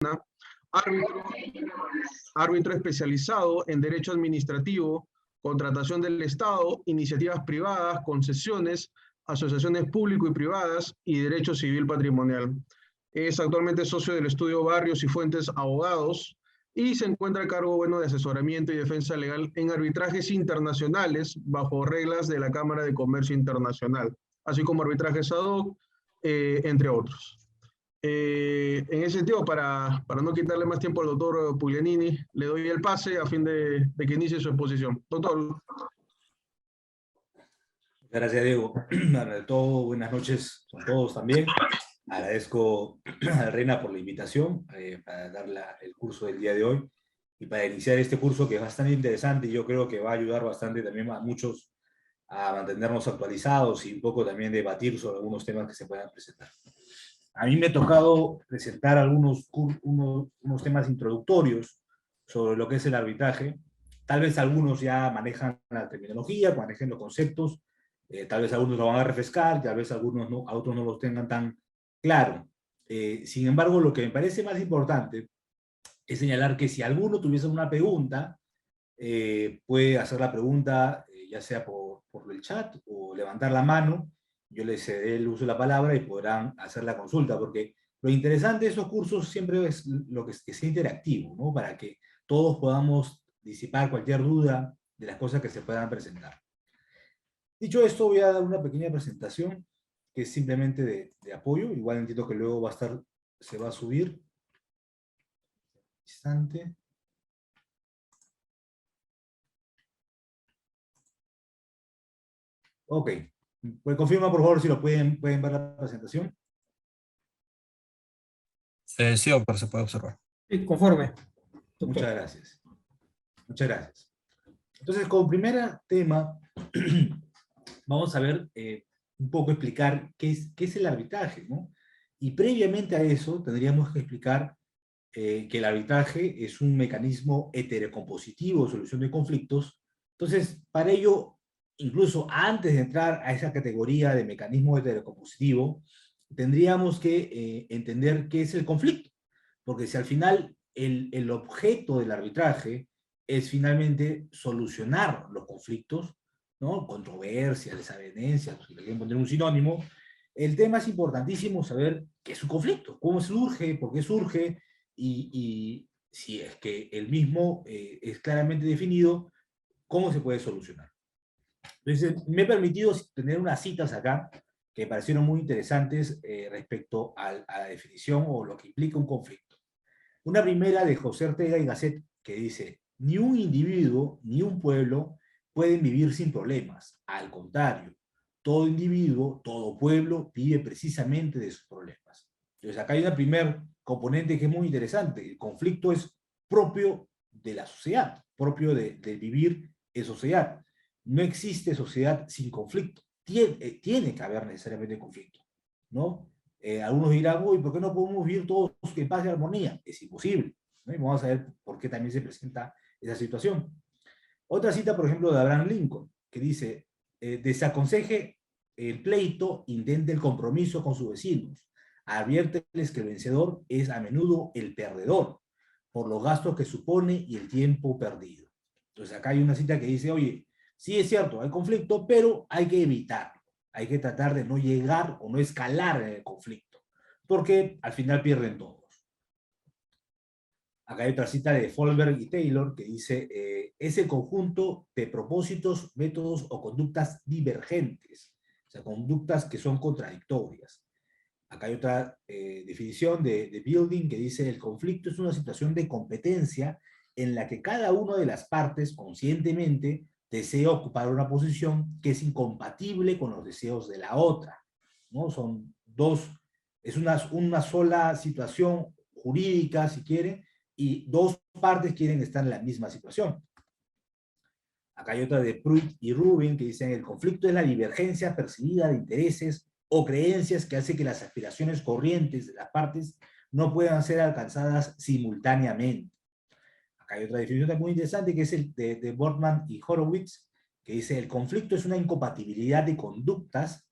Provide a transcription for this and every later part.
Luna, árbitro especializado en Derecho Administrativo, Contratación del Estado, Iniciativas Privadas, Concesiones, Asociaciones Público y Privadas y Derecho Civil Patrimonial. Es actualmente socio del estudio Barrios y Fuentes Abogados y se encuentra a cargo, bueno, de asesoramiento y defensa legal en arbitrajes internacionales bajo reglas de la Cámara de Comercio Internacional, así como arbitrajes ad hoc, entre otros. En ese sentido, para no quitarle más tiempo al doctor Puglianini, le doy el pase a fin de que inicie su exposición. Doctor. Muchas gracias, Diego. Ante todo, buenas noches a todos también. Agradezco a la Reina por la invitación para dar el curso del día de hoy y para iniciar este curso que es bastante interesante y yo creo que va a ayudar bastante también a muchos a mantenernos actualizados y un poco también debatir sobre algunos temas que se puedan presentar. A mí me ha tocado presentar unos temas introductorios sobre lo que es el arbitraje. Tal vez algunos ya manejan la terminología, manejen los conceptos, tal vez algunos lo van a refrescar, tal vez algunos no, a otros no los tengan tan claro. Sin embargo, lo que me parece más importante es señalar que si alguno tuviese una pregunta, puede hacer la pregunta ya sea por el chat o levantar la mano. Yo les cederé el uso de la palabra y podrán hacer la consulta, porque lo interesante de esos cursos siempre es lo que sea interactivo, ¿no? Para que todos podamos disipar cualquier duda de las cosas que se puedan presentar. Dicho esto, voy a dar una pequeña presentación que es simplemente de apoyo. Igual entiendo que luego se va a subir. Instante. Ok. Pues confirma, por favor, si lo pueden ver la presentación. Sí, doctor, se puede observar. Sí, conforme. Doctor. Muchas gracias. Muchas gracias. Entonces, como primer tema, vamos a ver, un poco explicar qué es el arbitraje, ¿no? Y previamente a eso, tendríamos que explicar que el arbitraje es un mecanismo heterocompositivo de solución de conflictos. Entonces, para ello, incluso antes de entrar a esa categoría de mecanismo heterocompositivo, tendríamos que entender qué es el conflicto. Porque si al final el objeto del arbitraje es finalmente solucionar los conflictos, ¿no? Controversias, desavenencias, si le quieren poner un sinónimo, el tema es importantísimo saber qué es un conflicto, cómo surge, por qué surge, y si es que el mismo es claramente definido, cómo se puede solucionar. Entonces, me he permitido tener unas citas acá que me parecieron muy interesantes respecto a la definición o lo que implica un conflicto. Una primera de José Ortega y Gasset que dice: ni un individuo ni un pueblo pueden vivir sin problemas. Al contrario, todo individuo, todo pueblo vive precisamente de sus problemas. Entonces acá hay una primer componente que es muy interesante. El conflicto es propio de la sociedad, propio de vivir en sociedad. No existe sociedad sin conflicto. Tiene que haber necesariamente conflicto, ¿no? Algunos dirán, uy, ¿por qué no podemos vivir todos en paz y armonía? Es imposible, ¿no? Y vamos a ver por qué también se presenta esa situación. Otra cita, por ejemplo, de Abraham Lincoln, que dice: desaconseje el pleito, intente el compromiso con sus vecinos. Adviérteles que el vencedor es a menudo el perdedor, por los gastos que supone y el tiempo perdido. Entonces acá hay una cita que dice, oye, sí es cierto, hay conflicto, pero hay que evitarlo. Hay que tratar de no llegar o no escalar en el conflicto, porque al final pierden todos. Acá hay otra cita de Folberg y Taylor que dice, es el conjunto de propósitos, métodos o conductas divergentes, o sea, conductas que son contradictorias. Acá hay otra definición de Building que dice, el conflicto es una situación de competencia en la que cada una de las partes conscientemente desea ocupar una posición que es incompatible con los deseos de la otra, ¿no? Son dos, es una sola situación jurídica, si quieren, y dos partes quieren estar en la misma situación. Acá hay otra de Pruitt y Rubin que dicen, el conflicto es la divergencia percibida de intereses o creencias que hace que las aspiraciones corrientes de las partes no puedan ser alcanzadas simultáneamente. Acá hay otra definición muy interesante que es el de Bortman y Horowitz, que dice, el conflicto es una incompatibilidad de conductas,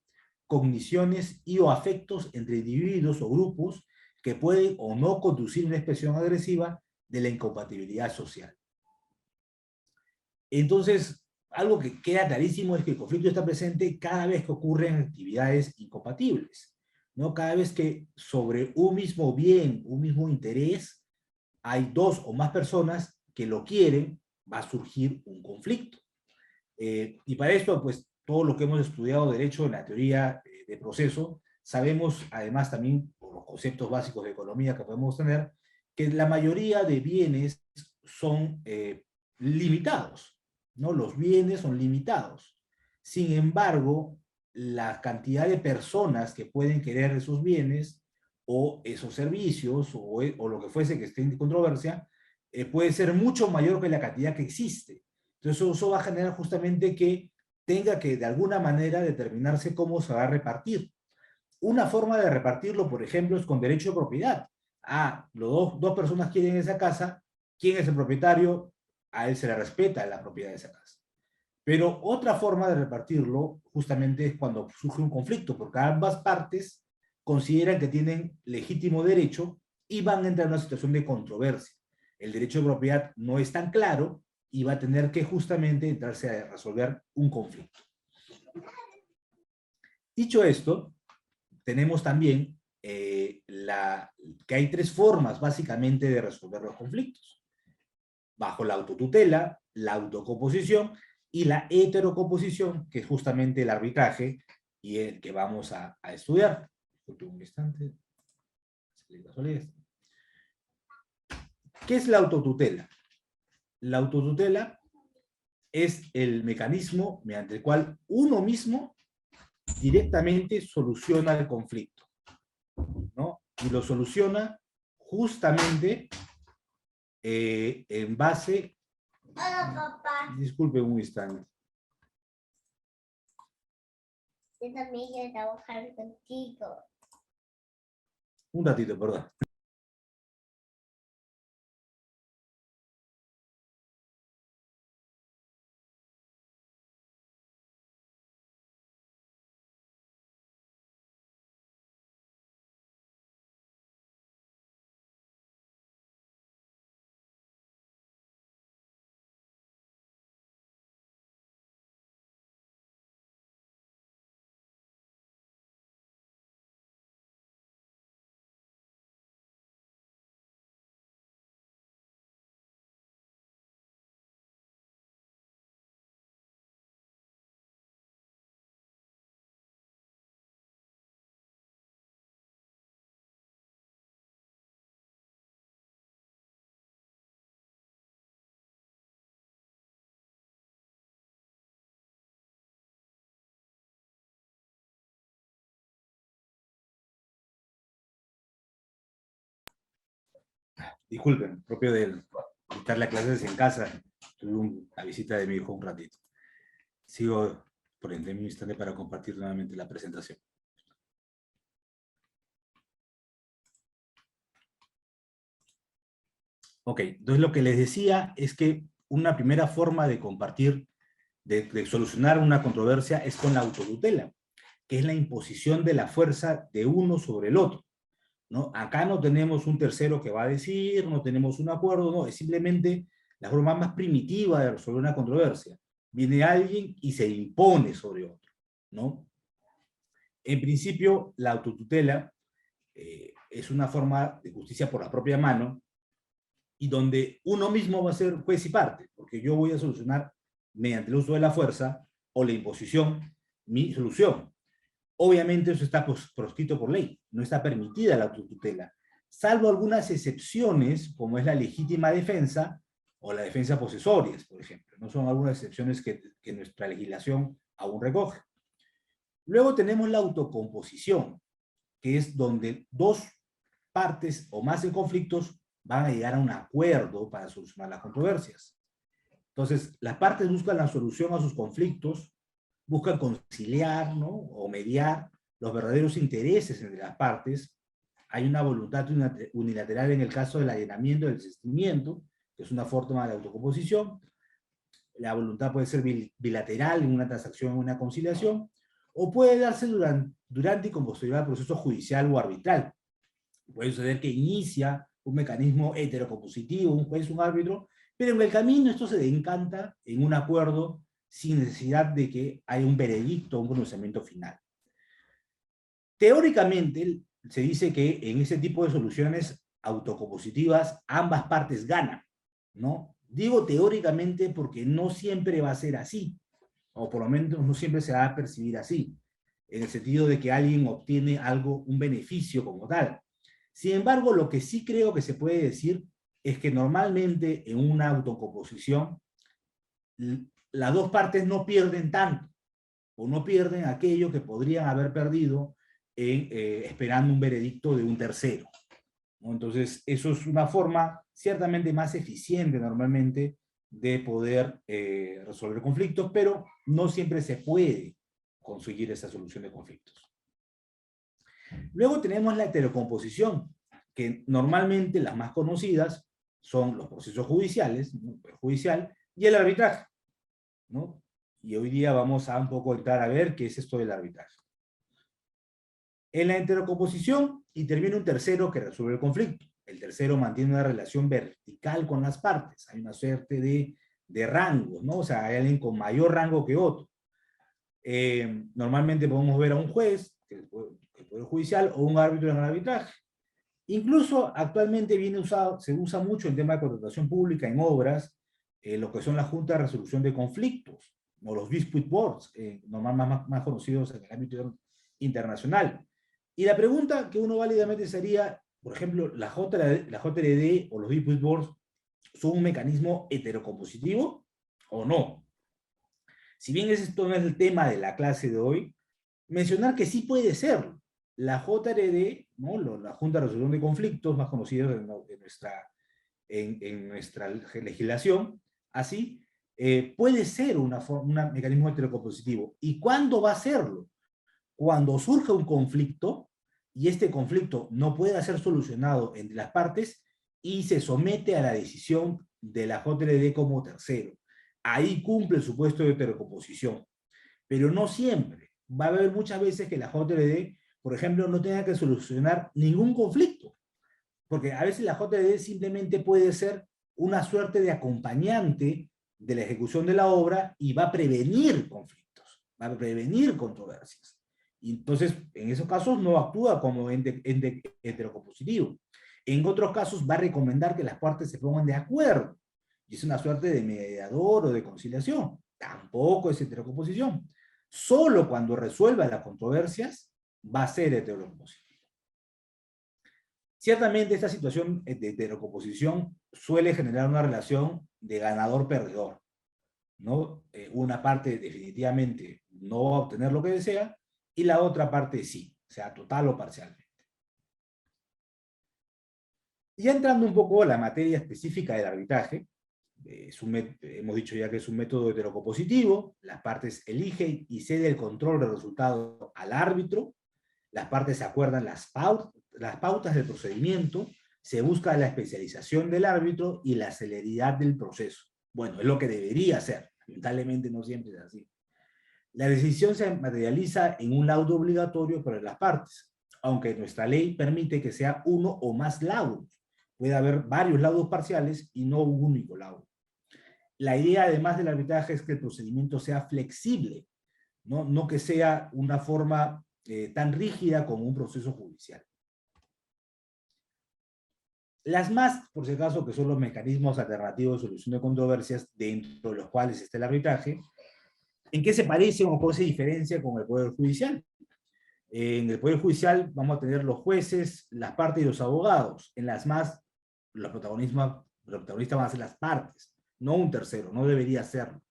cogniciones y o afectos entre individuos o grupos que pueden o no conducir a una expresión agresiva de la incompatibilidad social. Entonces, algo que queda clarísimo es que el conflicto está presente cada vez que ocurren actividades incompatibles, ¿no? Cada vez que sobre un mismo bien, un mismo interés, hay dos o más personas que lo quieren, va a surgir un conflicto. Y para esto, pues, todo lo que hemos estudiado derecho en la teoría de proceso, sabemos, además también, por los conceptos básicos de economía que podemos tener, que la mayoría de bienes son limitados, ¿no? Los bienes son limitados. Sin embargo, la cantidad de personas que pueden querer esos bienes o esos servicios o lo que fuese que esté en controversia puede ser mucho mayor que la cantidad que existe. Entonces eso va a generar justamente que tenga que de alguna manera determinarse cómo se va a repartir. Una forma de repartirlo, por ejemplo, es con derecho de propiedad. Dos personas quieren esa casa, ¿quién es el propietario? A él se le respeta la propiedad de esa casa. Pero otra forma de repartirlo justamente es cuando surge un conflicto, porque ambas partes consideran que tienen legítimo derecho y van a entrar en una situación de controversia. El derecho de propiedad no es tan claro y va a tener que justamente entrarse a resolver un conflicto. Dicho esto, tenemos también que hay tres formas básicamente de resolver los conflictos. Bajo la autotutela, la autocomposición y la heterocomposición, que es justamente el arbitraje y el que vamos a estudiar. Un instante. ¿Qué es la autotutela? La autotutela es el mecanismo mediante el cual uno mismo directamente soluciona el conflicto, ¿no? Y lo soluciona justamente en base... Hola, papá. Disculpe un instante. Yo también quiero trabajar contigo. Un ratito, perdón. Disculpen, propio de dictar las clases en casa, tuve la visita de mi hijo un ratito. Sigo por un instante para compartir nuevamente la presentación. Ok, entonces lo que les decía es que una primera forma de compartir, de solucionar una controversia es con la autotutela, que es la imposición de la fuerza de uno sobre el otro, ¿no? Acá no tenemos un tercero que va a decir, no tenemos un acuerdo, no, es simplemente la forma más primitiva de resolver una controversia. Viene alguien y se impone sobre otro, ¿no? En principio, la autotutela es una forma de justicia por la propia mano y donde uno mismo va a ser juez y parte, porque yo voy a solucionar mediante el uso de la fuerza o la imposición mi solución. Obviamente eso está proscrito por ley, no está permitida la autotutela, salvo algunas excepciones, como es la legítima defensa o la defensa posesoria, por ejemplo. No son algunas excepciones que nuestra legislación aún recoge. Luego tenemos la autocomposición, que es donde dos partes o más en conflictos van a llegar a un acuerdo para solucionar las controversias. Entonces, las partes buscan la solución a sus conflictos, buscan conciliar, ¿no? O mediar los verdaderos intereses entre las partes. Hay una voluntad unilateral en el caso del allanamiento y del desistimiento, que es una forma de autocomposición. La voluntad puede ser bilateral en una transacción o una conciliación, o puede darse durante y con posterioridad al proceso judicial o arbitral. Puede suceder que inicia un mecanismo heterocompositivo, un juez, un árbitro, pero en el camino esto se desencanta en un acuerdo sin necesidad de que haya un veredicto o un pronunciamiento final. Teóricamente, se dice que en ese tipo de soluciones autocompositivas ambas partes ganan, ¿no? Digo teóricamente porque no siempre va a ser así, o por lo menos no siempre se va a percibir así, en el sentido de que alguien obtiene algo, un beneficio como tal. Sin embargo, lo que sí creo que se puede decir es que normalmente en una autocomposición las dos partes no pierden tanto, o no pierden aquello que podrían haber perdido esperando un veredicto de un tercero, ¿no? Entonces, eso es una forma ciertamente más eficiente normalmente de poder resolver conflictos, pero no siempre se puede conseguir esa solución de conflictos. Luego tenemos la heterocomposición, que normalmente las más conocidas son los procesos judiciales, ¿no? El judicial y el arbitraje, ¿no? Y hoy día vamos a un poco entrar a ver qué es esto del arbitraje. En la heterocomposición interviene un tercero que resuelve el conflicto. El tercero mantiene una relación vertical con las partes. Hay una suerte de rangos, ¿no? O sea, hay alguien con mayor rango que otro. Normalmente podemos ver a un juez, que es el Poder Judicial, o un árbitro en el arbitraje. Incluso actualmente se usa mucho en tema de contratación pública en obras, lo que son las juntas de resolución de conflictos, o los dispute boards, más conocidos en el ámbito internacional. Y la pregunta que uno válidamente sería, por ejemplo, la JRD o los dispute boards son un mecanismo heterocompositivo o no. Si bien esto no es el tema de la clase de hoy, mencionar que sí puede ser. La JRD, ¿no? La Junta de Resolución de Conflictos, más conocida en nuestra legislación, así, puede ser un mecanismo heterocompositivo. ¿Y cuándo va a serlo? Cuando surge un conflicto y este conflicto no pueda ser solucionado entre las partes y se somete a la decisión de la JRD como tercero. Ahí cumple el supuesto de heterocomposición. Pero no siempre. Va a haber muchas veces que la JRD, por ejemplo, no tenga que solucionar ningún conflicto. Porque a veces la JRD simplemente puede ser una suerte de acompañante de la ejecución de la obra y va a prevenir conflictos, va a prevenir controversias. Y entonces, en esos casos no actúa como ente heterocompositivo. En otros casos va a recomendar que las partes se pongan de acuerdo. Y es una suerte de mediador o de conciliación. Tampoco es heterocomposición. Solo cuando resuelva las controversias va a ser heterocompositivo. Ciertamente esta situación de heterocomposición suele generar una relación de ganador-perdedor, ¿no? Una parte definitivamente no va a obtener lo que desea y la otra parte sí, sea total o parcialmente. Ya entrando un poco a la materia específica del arbitraje, hemos dicho ya que es un método heterocompositivo, las partes eligen y ceden el control del resultado al árbitro, las partes acuerdan las pautas del procedimiento, se busca la especialización del árbitro y la celeridad del proceso. Bueno, es lo que debería ser, lamentablemente no siempre es así. La decisión se materializa en un laudo obligatorio para las partes, aunque nuestra ley permite que sea uno o más laudos. Puede haber varios laudos parciales y no un único laudo. La idea, además del arbitraje, es que el procedimiento sea flexible, no que sea una forma tan rígida como un proceso judicial. Las más, por si acaso, que son los mecanismos alternativos de solución de controversias, dentro de los cuales está el arbitraje, ¿en qué se parecen o cuál se diferencia con el Poder Judicial? En el Poder Judicial vamos a tener los jueces, las partes y los abogados. En las más, los protagonistas van a ser las partes, no un tercero, no debería serlo.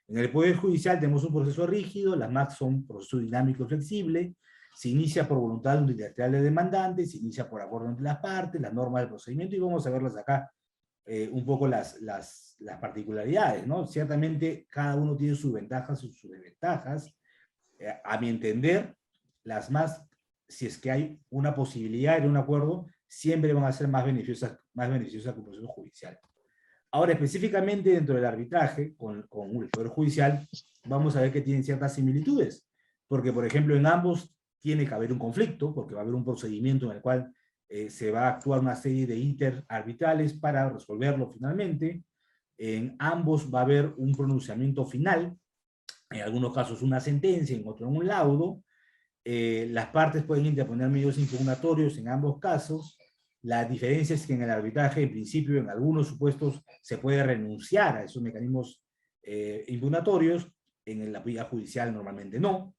En el Poder Judicial tenemos un proceso rígido, las MAC son un proceso dinámico y flexible, se inicia por voluntad unilateral del demandante, se inicia por acuerdo entre las partes, las normas del procedimiento, y vamos a verlas acá un poco las particularidades, ¿no? Ciertamente cada uno tiene sus ventajas y sus desventajas. A mi entender, las más, si es que hay una posibilidad de un acuerdo, siempre van a ser más beneficiosas que un proceso judicial. Ahora, específicamente dentro del arbitraje, con el Poder Judicial, vamos a ver que tienen ciertas similitudes. Porque, por ejemplo, en ambos tiene que haber un conflicto, porque va a haber un procedimiento en el cual se va a actuar una serie de interarbitrales para resolverlo finalmente. En ambos va a haber un pronunciamiento final, en algunos casos una sentencia, en otros un laudo. Las partes pueden interponer medios impugnatorios en ambos casos. La diferencia es que en el arbitraje, en principio, en algunos supuestos, se puede renunciar a esos mecanismos impugnatorios, en la vía judicial normalmente no.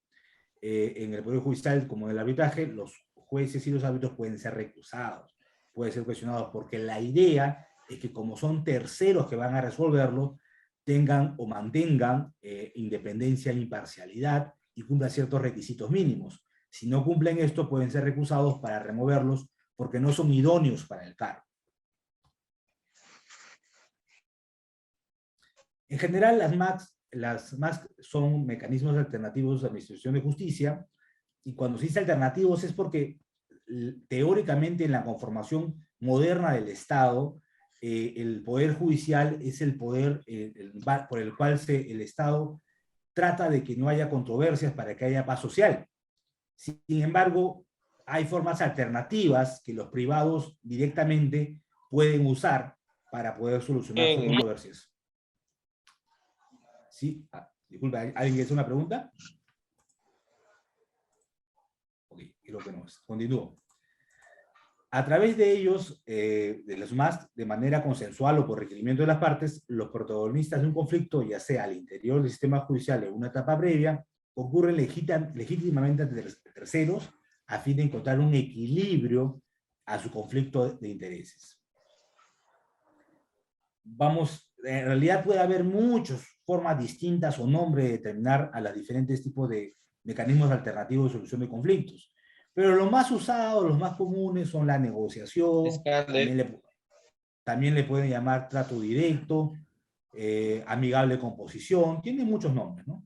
En el Poder Judicial, como en el arbitraje, los jueces y los árbitros pueden ser recusados, pueden ser cuestionados, porque la idea es que como son terceros que van a resolverlo, tengan o mantengan independencia e imparcialidad y cumplan ciertos requisitos mínimos. Si no cumplen esto, pueden ser recusados para removerlos porque no son idóneos para el cargo. En general, las MAC son mecanismos alternativos de administración de justicia, y cuando se dice alternativos es porque teóricamente en la conformación moderna del Estado, el Poder Judicial es el poder por el cual el Estado trata de que no haya controversias para que haya paz social. Sin embargo, hay formas alternativas que los privados directamente pueden usar para poder solucionar sus controversias. ¿Sí? Disculpa, ¿alguien quiere hacer una pregunta? Ok, creo que no. Continúo. A través de ellos, de los MAS, de manera consensual o por requerimiento de las partes, los protagonistas de un conflicto, ya sea al interior del sistema judicial en una etapa previa, concurren legítimamente ante terceros a fin de encontrar un equilibrio a su conflicto de intereses. En realidad puede haber muchas formas distintas o nombres de determinar a los diferentes tipos de mecanismos alternativos de solución de conflictos. Pero los más usados, los más comunes son la negociación, también le pueden llamar trato directo, amigable composición, tiene muchos nombres, ¿no?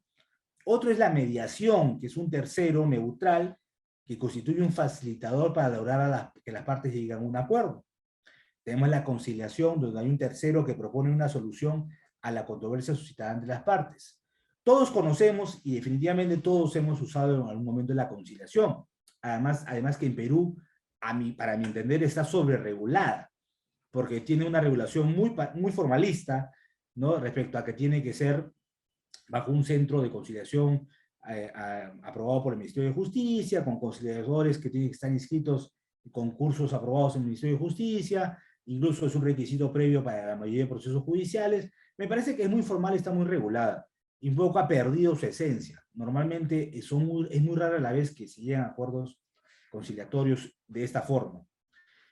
Otro es la mediación, que es un tercero neutral que constituye un facilitador para lograr que las partes lleguen a un acuerdo. Tenemos la conciliación, donde hay un tercero que propone una solución a la controversia suscitada entre las partes. Todos conocemos y definitivamente todos hemos usado en algún momento la conciliación. Además que en Perú, para mi entender, está sobreregulada, porque tiene una regulación muy formalista, ¿no? Respecto a que tiene que ser bajo un centro de conciliación aprobado por el Ministerio de Justicia, con conciliadores que tienen que estar inscritos en concursos aprobados en el Ministerio de Justicia, incluso es un requisito previo para la mayoría de procesos judiciales. Me parece que es muy formal y está muy regulada, y un poco ha perdido su esencia. Normalmente es muy rara la vez que se llegan a acuerdos conciliatorios de esta forma.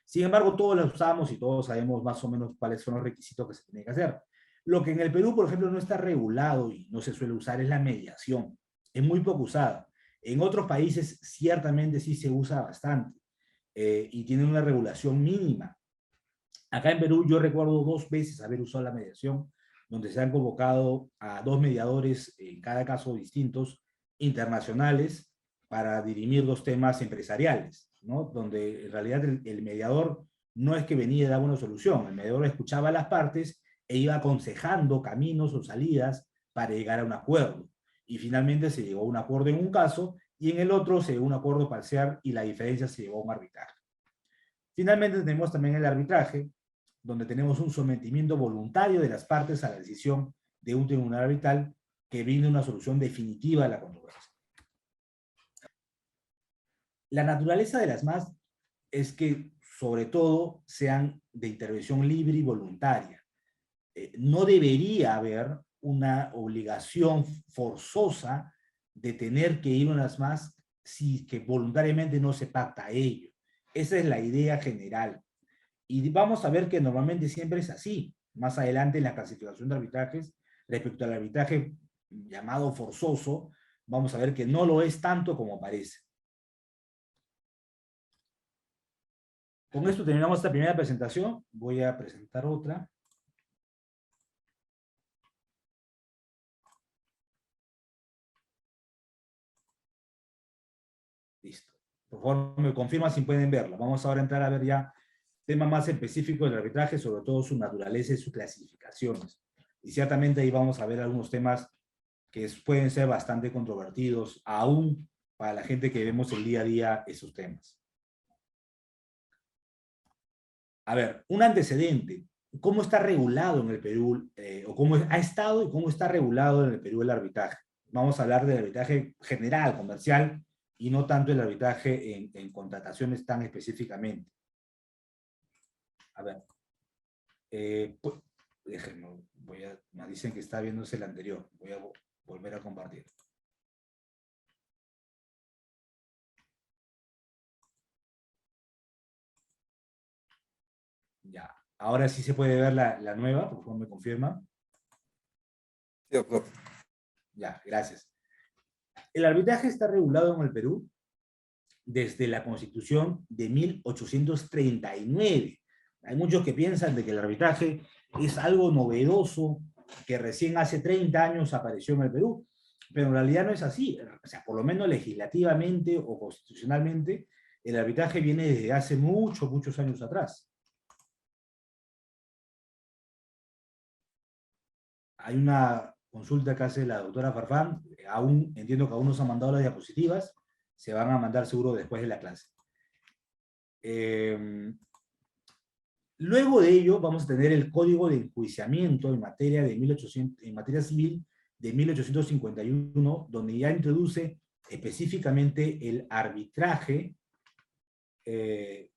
Sin embargo, todos los usamos y todos sabemos más o menos cuáles son los requisitos que se tienen que hacer. Lo que en el Perú, por ejemplo, no está regulado y no se suele usar es la mediación. Es muy poco usada. En otros países ciertamente sí se usa bastante y tiene una regulación mínima. Acá en Perú yo recuerdo 2 veces haber usado la mediación, donde se han convocado a 2 mediadores, en cada caso distintos, internacionales, para dirimir 2 temas empresariales, ¿no? Donde en realidad el mediador no es que venía a dar una solución, el mediador escuchaba a las partes e iba aconsejando caminos o salidas para llegar a un acuerdo. Y finalmente se llegó a un acuerdo en un caso, y en el otro se llegó a un acuerdo parcial y la diferencia se llegó a un arbitraje. Finalmente tenemos también el arbitraje, donde tenemos un sometimiento voluntario de las partes a la decisión de un tribunal arbitral que brinda una solución definitiva a la controversia. La naturaleza de las MAS es que, sobre todo, sean de intervención libre y voluntaria. No debería haber una obligación forzosa de tener que ir a unas MAS si que voluntariamente no se pacta ello. Esa es la idea general. Y vamos a ver que normalmente siempre es así. Más adelante en la clasificación de arbitrajes, respecto al arbitraje llamado forzoso, vamos a ver que no lo es tanto como parece. Con esto terminamos esta primera presentación. Voy a presentar otra. Listo. Por favor, me confirman si pueden verla. Vamos ahora a entrar a ver ya temas más específicos del arbitraje, sobre todo su naturaleza y sus clasificaciones. Y ciertamente ahí vamos a ver algunos temas que pueden ser bastante controvertidos, aún para la gente que vemos el día a día esos temas. A ver, un antecedente. ¿Cómo está regulado en el Perú, o cómo ha estado y cómo está regulado en el Perú el arbitraje? Vamos a hablar del arbitraje general, comercial, y no tanto el arbitraje en contrataciones tan específicamente. A ver. Pues, déjenme, me dicen que está viéndose el anterior. Voy a volver a compartir. Ya. Ahora sí se puede ver la nueva, por favor me confirma. Sí, doctor. Ya, gracias. El arbitraje está regulado en el Perú desde la Constitución de 1839. Hay muchos que piensan de que el arbitraje es algo novedoso, que recién hace 30 años apareció en el Perú, pero en realidad no es así. O sea, por lo menos legislativamente o constitucionalmente, el arbitraje viene desde hace muchos años atrás. Hay una consulta que hace la doctora Farfán, entiendo que aún no se han mandado las diapositivas, se van a mandar seguro después de la clase. Luego de ello vamos a tener el Código de Enjuiciamiento en materia civil de 1851, donde ya introduce específicamente el arbitraje de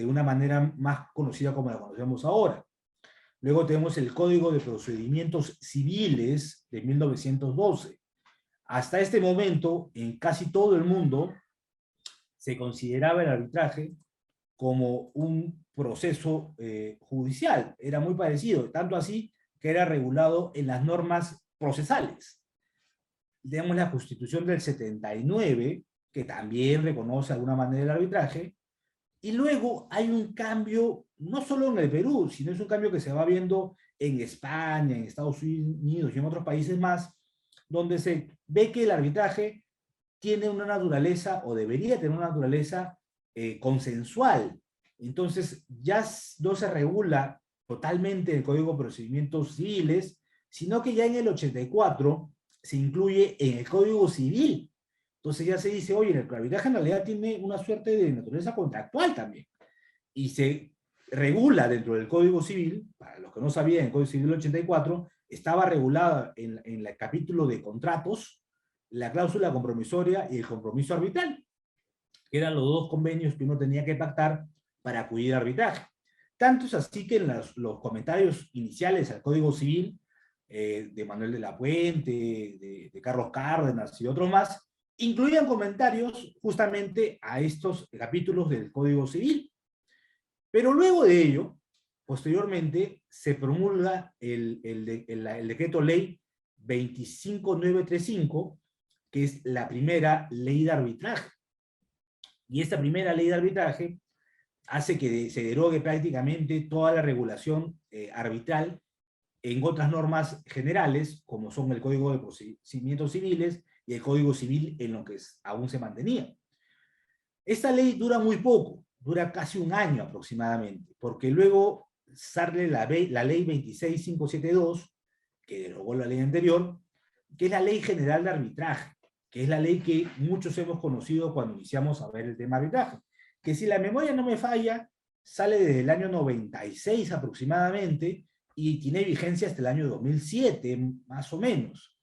una manera más conocida como la conocemos ahora. Luego tenemos el Código de Procedimientos Civiles de 1912. Hasta este momento, en casi todo el mundo, se consideraba el arbitraje como un proceso judicial. Era muy parecido, tanto así que era regulado en las normas procesales. Tenemos la Constitución del 79, que también reconoce de alguna manera el arbitraje, y luego hay un cambio, no solo en el Perú, sino es un cambio que se va viendo en España, en Estados Unidos y en otros países más, donde se ve que el arbitraje tiene una naturaleza, o debería tener una naturaleza consensual. Entonces ya no se regula totalmente el Código de Procedimientos Civiles, sino que ya en el 84 se incluye en el Código Civil. Entonces ya se dice, oye, el arbitraje en realidad tiene una suerte de naturaleza contractual también. Y se regula dentro del Código Civil, para los que no sabían, el Código Civil del 84 estaba regulada en el capítulo de contratos, la cláusula compromisoria y el compromiso arbitral, que eran los dos convenios que uno tenía que pactar para acudir a arbitraje. Tanto es así que en los comentarios iniciales al Código Civil, de Manuel de la Puente, de Carlos Cárdenas y otros más, incluían comentarios justamente a estos capítulos del Código Civil. Pero luego de ello, posteriormente, se promulga el decreto ley 25935, que es la primera ley de arbitraje. Y esta primera ley de arbitraje hace que se derogue prácticamente toda la regulación arbitral en otras normas generales, como son el Código de Procedimientos Civiles y el Código Civil, en lo que aún se mantenía. Esta ley dura muy poco, dura casi un año aproximadamente, porque luego sale la ley 26572, que derogó la ley anterior, que es la Ley General de Arbitraje, que es la ley que muchos hemos conocido cuando iniciamos a ver el tema de arbitraje, que si la memoria no me falla, sale desde el año 96 aproximadamente, y tiene vigencia hasta el año 2007, más o menos,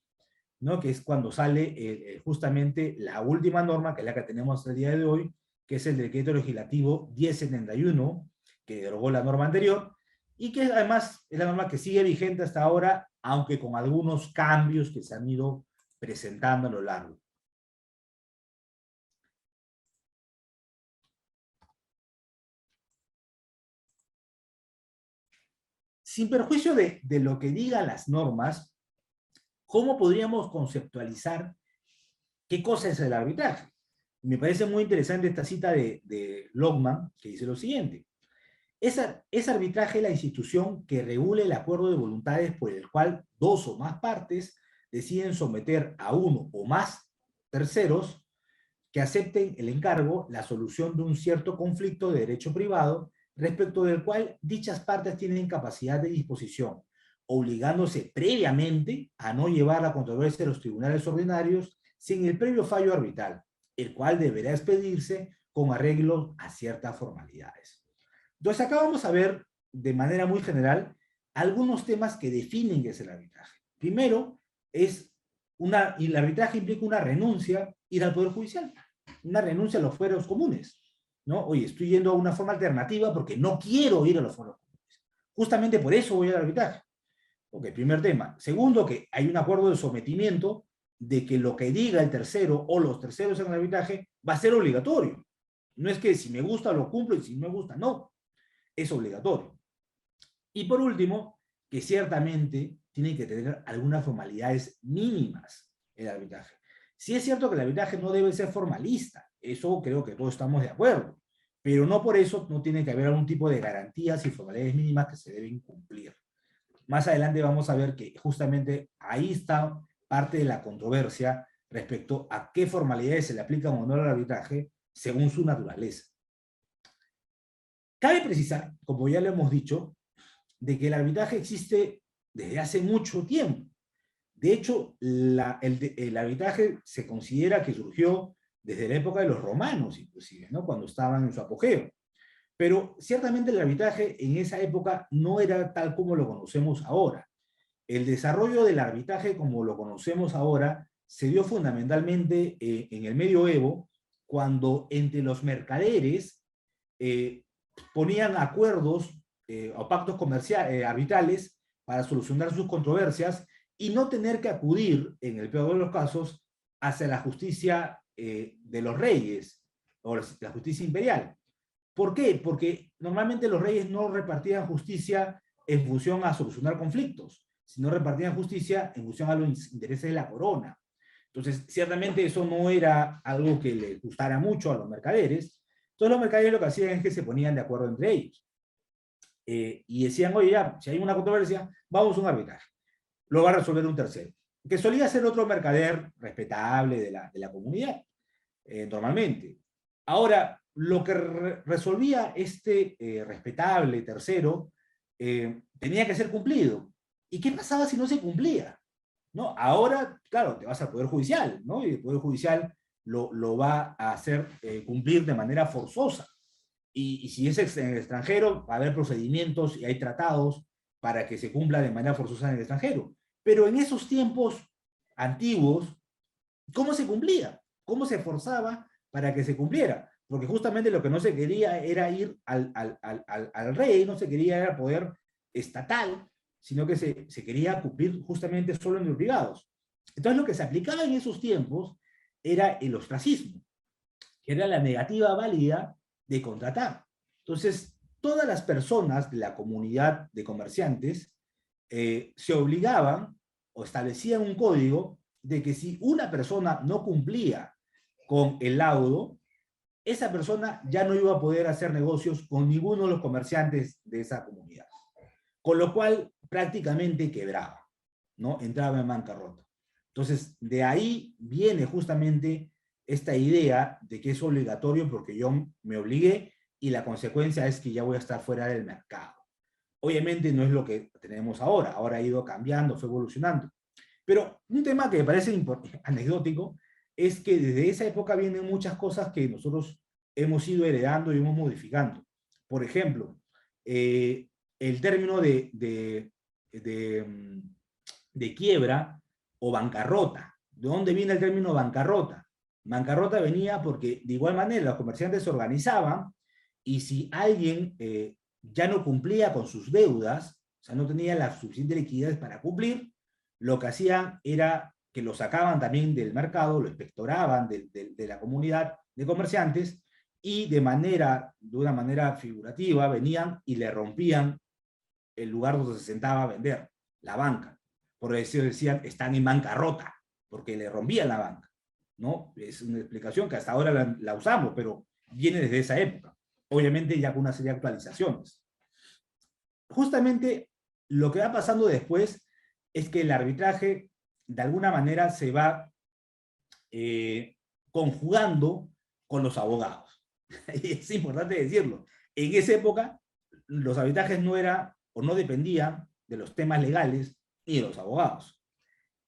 ¿no? Que es cuando sale justamente la última norma, que es la que tenemos hasta el día de hoy, que es el Decreto Legislativo 1071, que derogó la norma anterior, y que además es la norma que sigue vigente hasta ahora, aunque con algunos cambios que se han ido presentando a lo largo. Sin perjuicio de lo que digan las normas, ¿cómo podríamos conceptualizar qué cosa es el arbitraje? Me parece muy interesante esta cita de Logman, que dice lo siguiente: es arbitraje la institución que regule el acuerdo de voluntades por el cual dos o más partes deciden someter a uno o más terceros que acepten el encargo la solución de un cierto conflicto de derecho privado respecto del cual dichas partes tienen capacidad de disposición, obligándose previamente a no llevar la controversia a los tribunales ordinarios sin el previo fallo arbitral, el cual deberá expedirse con arreglo a ciertas formalidades. Entonces acá vamos a ver de manera muy general algunos temas que definen qué es el arbitraje. Primero, el arbitraje implica una renuncia ir al Poder Judicial, una renuncia a los fueros comunes, ¿no? Oye, estoy yendo a una forma alternativa porque no quiero ir a los fueros comunes. Justamente por eso voy al arbitraje. Ok, primer tema. Segundo, que hay un acuerdo de sometimiento de que lo que diga el tercero o los terceros en el arbitraje va a ser obligatorio. No es que si me gusta lo cumplo y si no me gusta no. Es obligatorio. Y por último, que ciertamente tiene que tener algunas formalidades mínimas el arbitraje. Sí es cierto que el arbitraje no debe ser formalista, eso creo que todos estamos de acuerdo, pero no por eso no tiene que haber algún tipo de garantías y formalidades mínimas que se deben cumplir. Más adelante vamos a ver que justamente ahí está parte de la controversia respecto a qué formalidades se le aplican o no al arbitraje según su naturaleza. Cabe precisar, como ya lo hemos dicho, de que el arbitraje existe desde hace mucho tiempo. De hecho, el arbitraje se considera que surgió desde la época de los romanos, inclusive, ¿no? Cuando estaban en su apogeo. Pero ciertamente el arbitraje en esa época no era tal como lo conocemos ahora. El desarrollo del arbitraje como lo conocemos ahora se dio fundamentalmente en el medioevo, cuando entre los mercaderes ponían acuerdos o pactos comerciales, arbitrales para solucionar sus controversias y no tener que acudir, en el peor de los casos, hacia la justicia de los reyes o la justicia imperial. ¿Por qué? Porque normalmente los reyes no repartían justicia en función a solucionar conflictos, sino repartían justicia en función a los intereses de la corona. Entonces, ciertamente eso no era algo que les gustara mucho a los mercaderes. Entonces los mercaderes lo que hacían es que se ponían de acuerdo entre ellos. Y decían, oye, ya, si hay una controversia, vamos a un arbitraje. Lo va a resolver un tercero, que solía ser otro mercader respetable de la comunidad, normalmente. Ahora, lo que resolvía este respetable tercero tenía que ser cumplido. ¿Y qué pasaba si no se cumplía? ¿No? Ahora, claro, te vas al Poder Judicial, ¿no? Y el Poder Judicial lo va a hacer cumplir de manera forzosa. Y si es en el extranjero, va a haber procedimientos y hay tratados para que se cumpla de manera forzosa en el extranjero. Pero en esos tiempos antiguos, ¿cómo se cumplía? ¿Cómo se forzaba para que se cumpliera? Porque justamente lo que no se quería era ir al rey, no se quería ir al poder estatal, sino que se quería cumplir justamente solo en los privados. Entonces lo que se aplicaba en esos tiempos era el ostracismo, que era la negativa válida de contratar. Entonces, todas las personas de la comunidad de comerciantes se obligaban o establecían un código de que si una persona no cumplía con el laudo, esa persona ya no iba a poder hacer negocios con ninguno de los comerciantes de esa comunidad. Con lo cual, prácticamente quebraba, ¿no? Entraba en bancarrota. Entonces, de ahí viene justamente esta idea de que es obligatorio porque yo me obligué y la consecuencia es que ya voy a estar fuera del mercado. Obviamente no es lo que tenemos ahora ha ido cambiando, fue evolucionando. Pero un tema que me parece anecdótico es que desde esa época vienen muchas cosas que nosotros hemos ido heredando y hemos modificando. Por ejemplo, el término de quiebra o bancarrota. ¿De dónde viene el término bancarrota? Bancarrota venía porque de igual manera los comerciantes se organizaban y si alguien ya no cumplía con sus deudas, o sea, no tenía la suficiente liquidez para cumplir, lo que hacían era que lo sacaban también del mercado, lo expectoraban de la comunidad de comerciantes y de una manera figurativa venían y le rompían el lugar donde se sentaba a vender, la banca. Por eso decían, están en bancarrota, porque le rompían la banca, ¿no? Es una explicación que hasta ahora la usamos, pero viene desde esa época. Obviamente ya con una serie de actualizaciones. Justamente lo que va pasando después es que el arbitraje de alguna manera se va conjugando con los abogados. Y es importante decirlo. En esa época los arbitrajes no eran o no dependían de los temas legales ni de los abogados.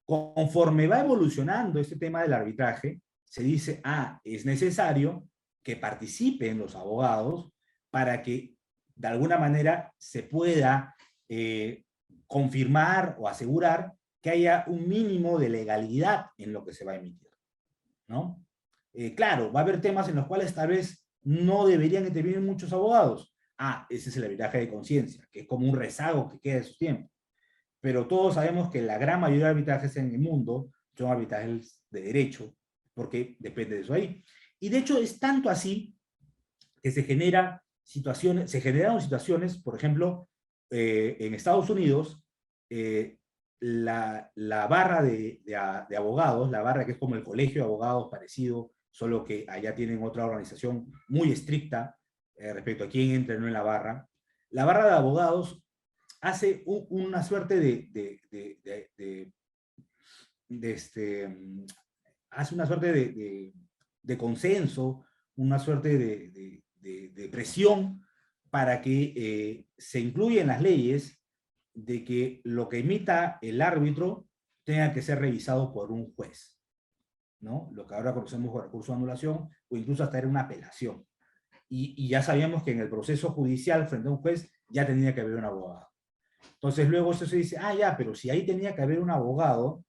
Conforme va evolucionando este tema del arbitraje, se dice, es necesario que participen los abogados para que de alguna manera se pueda confirmar o asegurar que haya un mínimo de legalidad en lo que se va a emitir, ¿no? Claro, va a haber temas en los cuales tal vez no deberían intervenir muchos abogados. Ese es el arbitraje de conciencia, que es como un rezago que queda de su tiempo. Pero todos sabemos que la gran mayoría de arbitrajes en el mundo son arbitrajes de derecho, porque depende de eso ahí. Y de hecho es tanto así que se generaron situaciones, por ejemplo, en Estados Unidos, la barra de abogados, la barra que es como el colegio de abogados parecido, solo que allá tienen otra organización muy estricta respecto a quién entra o no en la barra de abogados hace una suerte hace una suerte de consenso, una suerte de presión para que se incluya en las leyes de que lo que emita el árbitro tenga que ser revisado por un juez, ¿no? Lo que ahora conocemos como recurso de anulación, o incluso hasta era una apelación. Y ya sabíamos que en el proceso judicial frente a un juez ya tenía que haber un abogado. Entonces luego eso se dice, pero si ahí tenía que haber un abogado,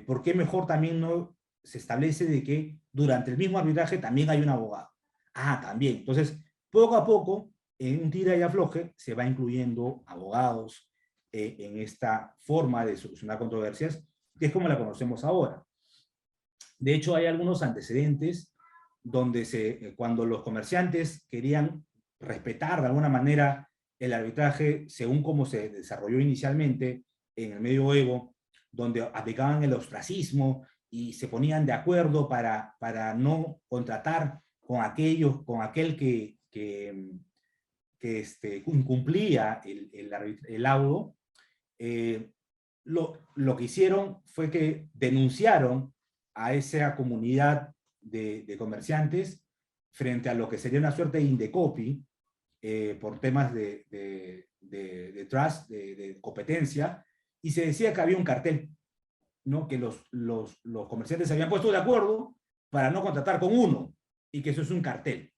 ¿por qué mejor también no se establece de que durante el mismo arbitraje también hay un abogado? También. Entonces, poco a poco, en un tira y afloje, se va incluyendo abogados en esta forma de solucionar controversias, que es como la conocemos ahora. De hecho, hay algunos antecedentes donde cuando los comerciantes querían respetar de alguna manera el arbitraje según cómo se desarrolló inicialmente en el medioevo, donde aplicaban el ostracismo y se ponían de acuerdo para no contratar con aquel que incumplía el laudo, lo que hicieron fue que denunciaron a esa comunidad de comerciantes frente a lo que sería una suerte de Indecopi, por temas de trust, de competencia, y se decía que había un cartel, ¿no? Que los comerciantes se habían puesto de acuerdo para no contratar con uno, y que eso es un cartel,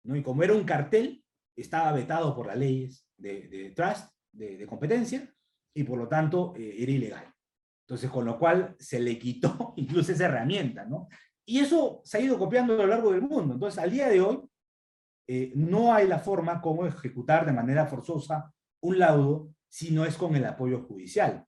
¿no? Y como era un cartel, estaba vetado por las leyes de trust, de competencia, y por lo tanto era ilegal. Entonces, con lo cual se le quitó incluso esa herramienta, ¿no? Y eso se ha ido copiando a lo largo del mundo. Entonces, al día de hoy, no hay la forma como ejecutar de manera forzosa un laudo si no es con el apoyo judicial.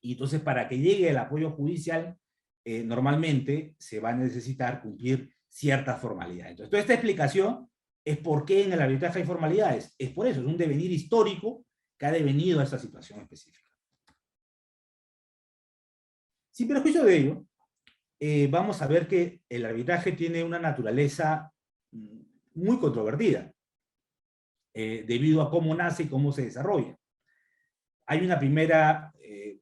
Y entonces, para que llegue el apoyo judicial, normalmente se va a necesitar cumplir ciertas formalidades. Entonces, toda esta explicación es por qué en el arbitraje hay formalidades. Es por eso, es un devenir histórico que ha devenido a esta situación específica. Sin perjuicio de ello, vamos a ver que el arbitraje tiene una naturaleza muy controvertida, debido a cómo nace y cómo se desarrolla. Hay una primera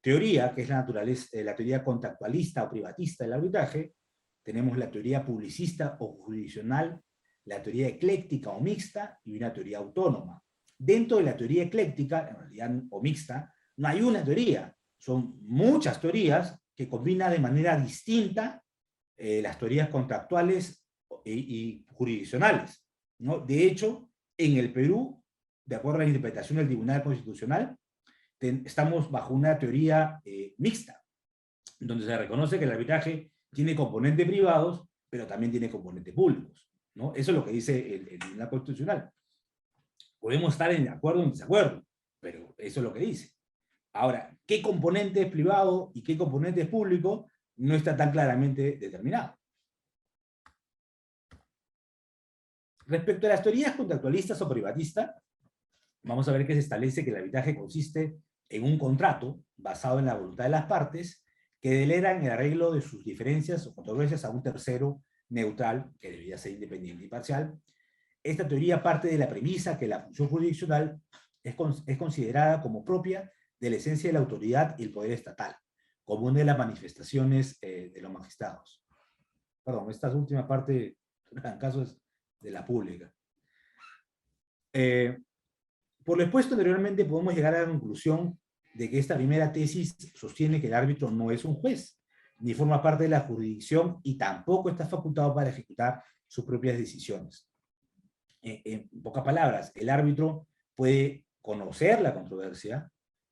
teoría, que es la teoría contractualista o privatista del arbitraje. Tenemos la teoría publicista o jurisdiccional, la teoría ecléctica o mixta, y una teoría autónoma. Dentro de la teoría ecléctica, en realidad, o mixta, no hay una teoría, son muchas teorías que combinan de manera distinta las teorías contractuales y jurisdiccionales, ¿no? De hecho, en el Perú, de acuerdo a la interpretación del Tribunal Constitucional, estamos bajo una teoría mixta, donde se reconoce que el arbitraje tiene componentes privados, pero también tiene componentes públicos, ¿no? Eso es lo que dice el Tribunal Constitucional. Podemos estar en acuerdo o en desacuerdo, pero eso es lo que dice. Ahora, ¿qué componente es privado y qué componente es público? No está tan claramente determinado. Respecto a las teorías contractualistas o privatistas, vamos a ver que se establece que el arbitraje consiste en un contrato basado en la voluntad de las partes que delegan el arreglo de sus diferencias o controversias a un tercero neutral, que debería ser independiente y parcial. Esta teoría parte de la premisa que la función jurisdiccional es considerada como propia de la esencia de la autoridad y el poder estatal, como una de las manifestaciones de los magistrados. Perdón, esta última parte, en caso es de la pública. Por lo expuesto anteriormente, podemos llegar a la conclusión de que esta primera tesis sostiene que el árbitro no es un juez, ni forma parte de la jurisdicción y tampoco está facultado para ejecutar sus propias decisiones. En pocas palabras, el árbitro puede conocer la controversia,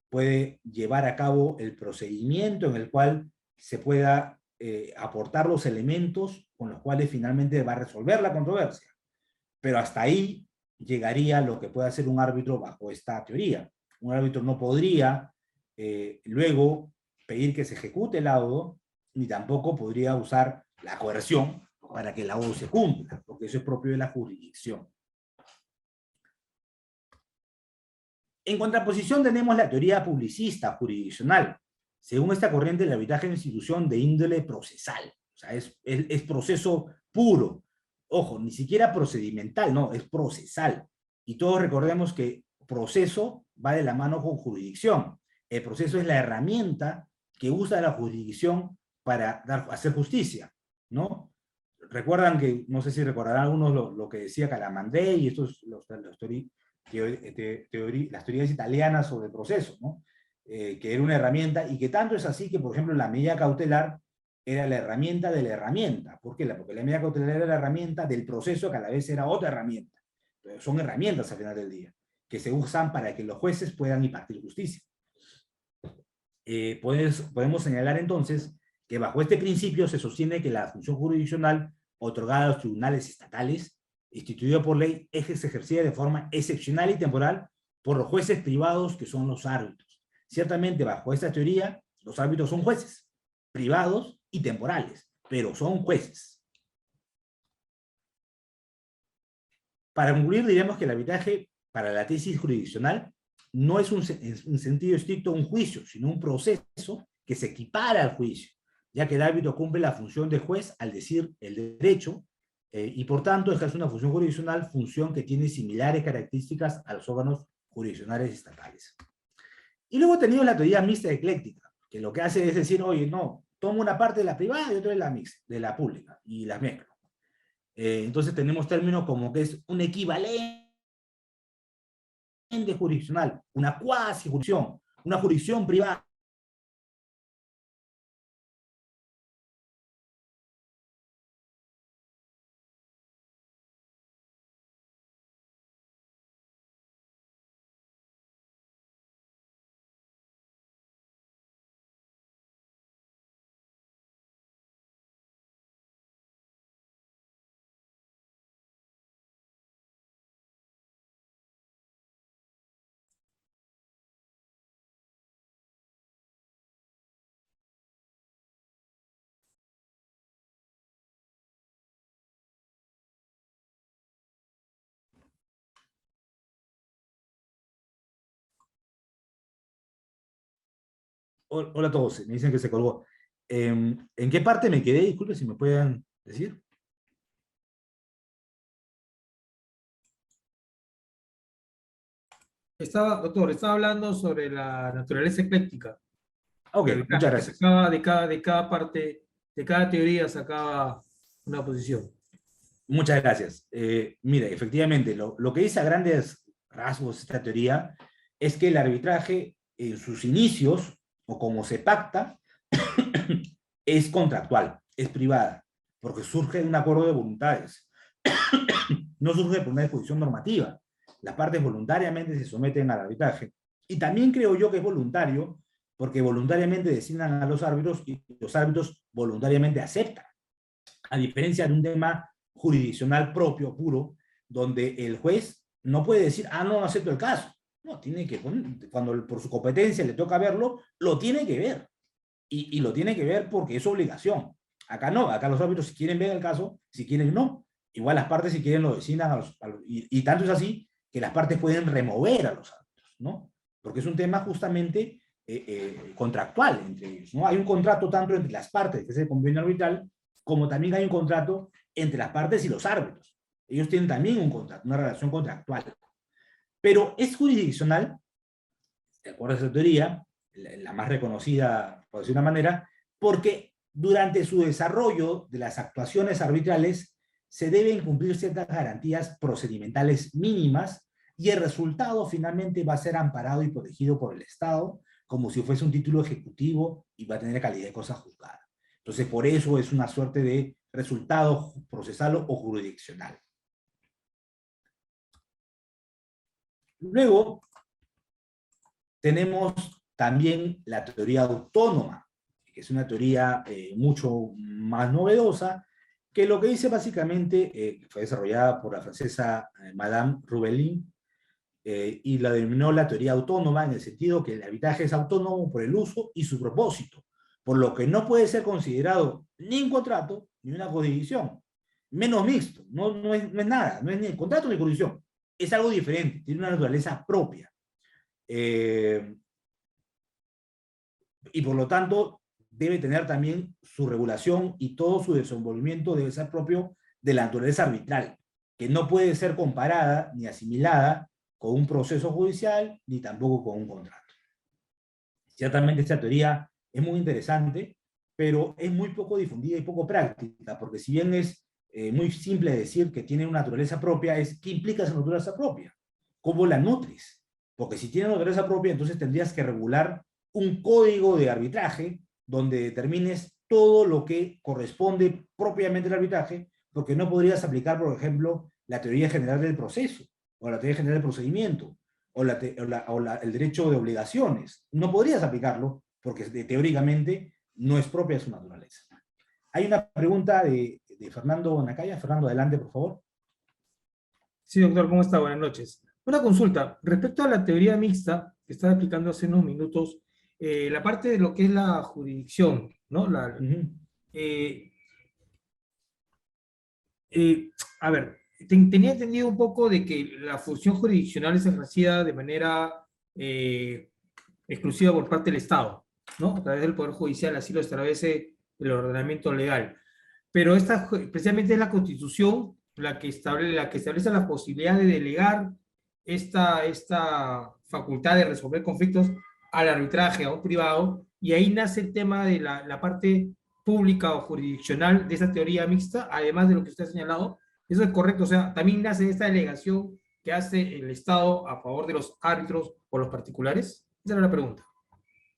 puede llevar a cabo el procedimiento en el cual se pueda aportar los elementos con los cuales finalmente va a resolver la controversia. Pero hasta ahí llegaría lo que puede hacer un árbitro bajo esta teoría. Un árbitro no podría luego pedir que se ejecute el laudo, ni tampoco podría usar la coerción para que el laudo se cumpla, porque eso es propio de la jurisdicción. En contraposición tenemos la teoría publicista jurisdiccional. Según esta corriente, el arbitraje es una institución de índole procesal. O sea, es proceso puro. Ojo, ni siquiera procedimental, no, es procesal. Y todos recordemos que proceso va de la mano con jurisdicción. El proceso es la herramienta que usa la jurisdicción para hacer justicia, ¿no? Recuerdan que, no sé si recordarán algunos lo que decía Calamandrei, y estos las teorías italianas sobre el proceso, ¿no? Que era una herramienta, y que tanto es así que, por ejemplo, la medida cautelar era la herramienta de la herramienta. ¿Por qué? Porque la medida cautelar era la herramienta del proceso, que a la vez era otra herramienta. Pero son herramientas al final del día, que se usan para que los jueces puedan impartir justicia. Podemos señalar entonces que bajo este principio se sostiene que la función jurisdiccional otorgada a los tribunales estatales, instituido por ley, es ejercida de forma excepcional y temporal por los jueces privados, que son los árbitros. Ciertamente, bajo esta teoría, los árbitros son jueces, privados y temporales, pero son jueces. Para concluir, diremos que el arbitraje para la tesis jurisdiccional no es en sentido estricto un juicio, sino un proceso que se equipara al juicio, ya que el árbitro cumple la función de juez al decir el derecho, y por tanto ejerce una función jurisdiccional, función que tiene similares características a los órganos jurisdiccionales estatales. Y luego tenemos la teoría mixta ecléctica, que lo que hace es decir, oye, no, tomo una parte de la privada y otra de la pública, y las mezclo. Entonces tenemos términos como que es un equivalente jurisdiccional, una cuasi jurisdicción, una jurisdicción privada. Hola a todos, me dicen que se colgó. ¿En qué parte me quedé? Disculpe si me pueden decir. Doctor, estaba hablando sobre la naturaleza ecléctica. Ok, El arbitraje, muchas que gracias. sacaba de cada parte, de cada teoría sacaba una posición. Muchas gracias. Mire, efectivamente, lo que dice a grandes rasgos esta teoría es que el arbitraje en sus inicios, o como se pacta, es contractual, es privada, porque surge de un acuerdo de voluntades. No surge por una disposición normativa. Las partes voluntariamente se someten al arbitraje. Y también creo yo que es voluntario, porque voluntariamente designan a los árbitros y los árbitros voluntariamente aceptan. A diferencia de un tema jurisdiccional propio, puro, donde el juez no puede decir, no acepto el caso. No, tiene que, cuando por su competencia le toca verlo, lo tiene que ver. Y lo tiene que ver porque es obligación. Acá no, acá los árbitros si quieren ver el caso, si quieren no. Igual las partes si quieren lo designan y tanto es así que las partes pueden remover a los árbitros, ¿no? Porque es un tema justamente contractual entre ellos, ¿no? Hay un contrato tanto entre las partes, que es el convenio arbitral, como también hay un contrato entre las partes y los árbitros. Ellos tienen también un contrato, una relación contractual. Pero es jurisdiccional, de acuerdo a esa teoría, la más reconocida, por decir una manera, porque durante su desarrollo de las actuaciones arbitrales se deben cumplir ciertas garantías procedimentales mínimas y el resultado finalmente va a ser amparado y protegido por el Estado como si fuese un título ejecutivo y va a tener calidad de cosa juzgada. Entonces, por eso es una suerte de resultado procesal o jurisdiccional. Luego, tenemos también la teoría autónoma, que es una teoría mucho más novedosa, que lo que dice básicamente, fue desarrollada por la francesa Madame Rubelin, y la denominó la teoría autónoma en el sentido que el arbitraje es autónomo por el uso y su propósito, por lo que no puede ser considerado ni un contrato ni una jurisdicción, menos mixto, no es nada, no es ni contrato ni jurisdicción, es algo diferente, tiene una naturaleza propia. Y por lo tanto debe tener también su regulación y todo su desenvolvimiento debe ser propio de la naturaleza arbitral, que no puede ser comparada ni asimilada con un proceso judicial ni tampoco con un contrato. Ciertamente esta teoría es muy interesante, pero es muy poco difundida y poco práctica, porque si bien es muy simple decir que tiene una naturaleza propia, ¿qué implica esa naturaleza propia? ¿Cómo la nutres? Porque si tiene naturaleza propia, entonces tendrías que regular un código de arbitraje donde determines todo lo que corresponde propiamente al arbitraje, porque no podrías aplicar, por ejemplo, la teoría general del proceso, o la teoría general del procedimiento, o el derecho de obligaciones. No podrías aplicarlo, porque teóricamente no es propia de su naturaleza. Hay una pregunta de Fernando Nacaya. Fernando, adelante, por favor. Sí, doctor, ¿cómo está? Buenas noches. Una consulta. Respecto a la teoría mixta que estaba explicando hace unos minutos, la parte de lo que es la jurisdicción, ¿no? A ver, tenía entendido un poco de que la función jurisdiccional es ejercida de manera exclusiva por parte del Estado, ¿no? A través del Poder Judicial, así lo establece el ordenamiento legal. Pero esta precisamente es la Constitución la que establece la posibilidad de delegar esta facultad de resolver conflictos al arbitraje, a un privado, y ahí nace el tema de la parte pública o jurisdiccional de esa teoría mixta, además de lo que usted ha señalado. Eso es correcto, o sea, también nace esta delegación que hace el Estado a favor de los árbitros o los particulares. Esa era la pregunta.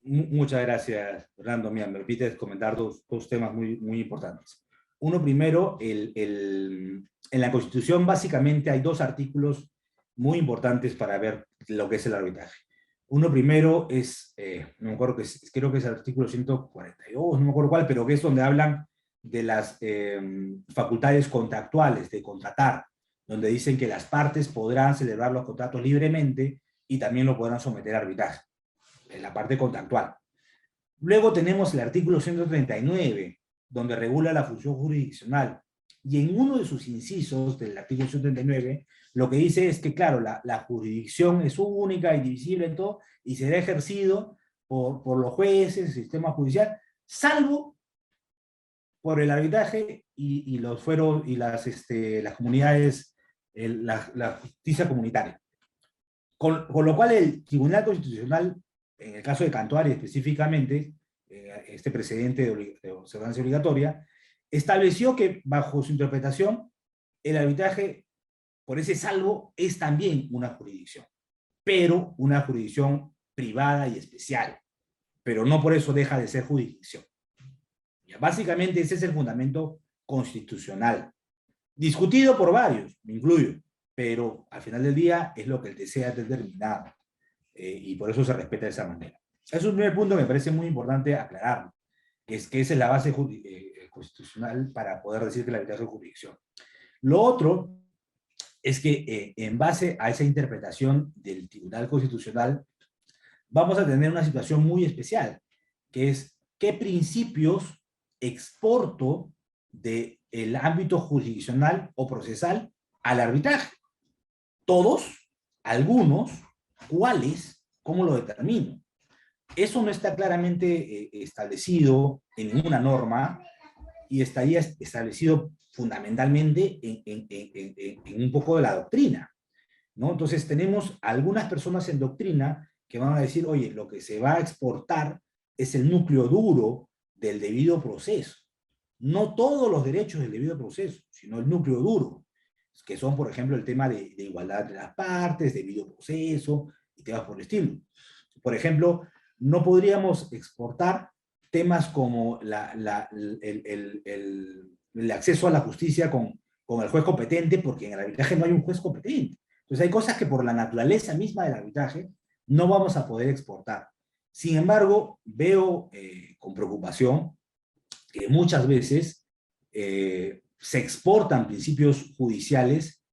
Muchas gracias, Fernando. Mira, me permites comentar dos temas muy importantes. Uno primero, en la Constitución básicamente hay dos artículos muy importantes para ver lo que es el arbitraje. Uno primero es, no me acuerdo, creo que es el artículo 142, no me acuerdo cuál, pero que es donde hablan de las facultades contractuales, de contratar, donde dicen que las partes podrán celebrar los contratos libremente y también lo podrán someter a arbitraje, en la parte contractual. Luego tenemos el artículo 139, donde regula la función jurisdiccional. Y en uno de sus incisos del artículo 139, lo que dice es que, claro, la jurisdicción es única y divisible en todo, y será ejercido por los jueces, el sistema judicial, salvo por el arbitraje y los fueros y las comunidades, la justicia comunitaria. Con lo cual el Tribunal Constitucional, en el caso de Cantuaria específicamente, este precedente de observancia obligatoria, estableció que bajo su interpretación el arbitraje por ese salvo es también una jurisdicción, pero una jurisdicción privada y especial, pero no por eso deja de ser jurisdicción. Ya, básicamente ese es el fundamento constitucional, discutido por varios, me incluyo, pero al final del día es lo que el TC ha determinado, y por eso se respeta de esa manera. Es un primer punto que me parece muy importante aclarar, que esa es la base constitucional para poder decir que la arbitraje es jurisdicción. Lo otro es que en base a esa interpretación del Tribunal Constitucional vamos a tener una situación muy especial, que es qué principios exporto del ámbito jurisdiccional o procesal al arbitraje. Todos, algunos, cuáles, cómo lo determino. Eso no está claramente establecido en ninguna norma y estaría establecido fundamentalmente en un poco de la doctrina, ¿no? Entonces tenemos algunas personas en doctrina que van a decir, oye, lo que se va a exportar es el núcleo duro del debido proceso. No todos los derechos del debido proceso, sino el núcleo duro, que son, por ejemplo, el tema de igualdad de las partes, debido proceso y temas por el estilo. Por ejemplo, no podríamos exportar temas como el acceso a la justicia con el juez competente, porque en el arbitraje no hay un juez competente. Entonces hay cosas que por la naturaleza misma del arbitraje no vamos a poder exportar. Sin embargo, veo con preocupación que muchas veces se exportan principios judiciales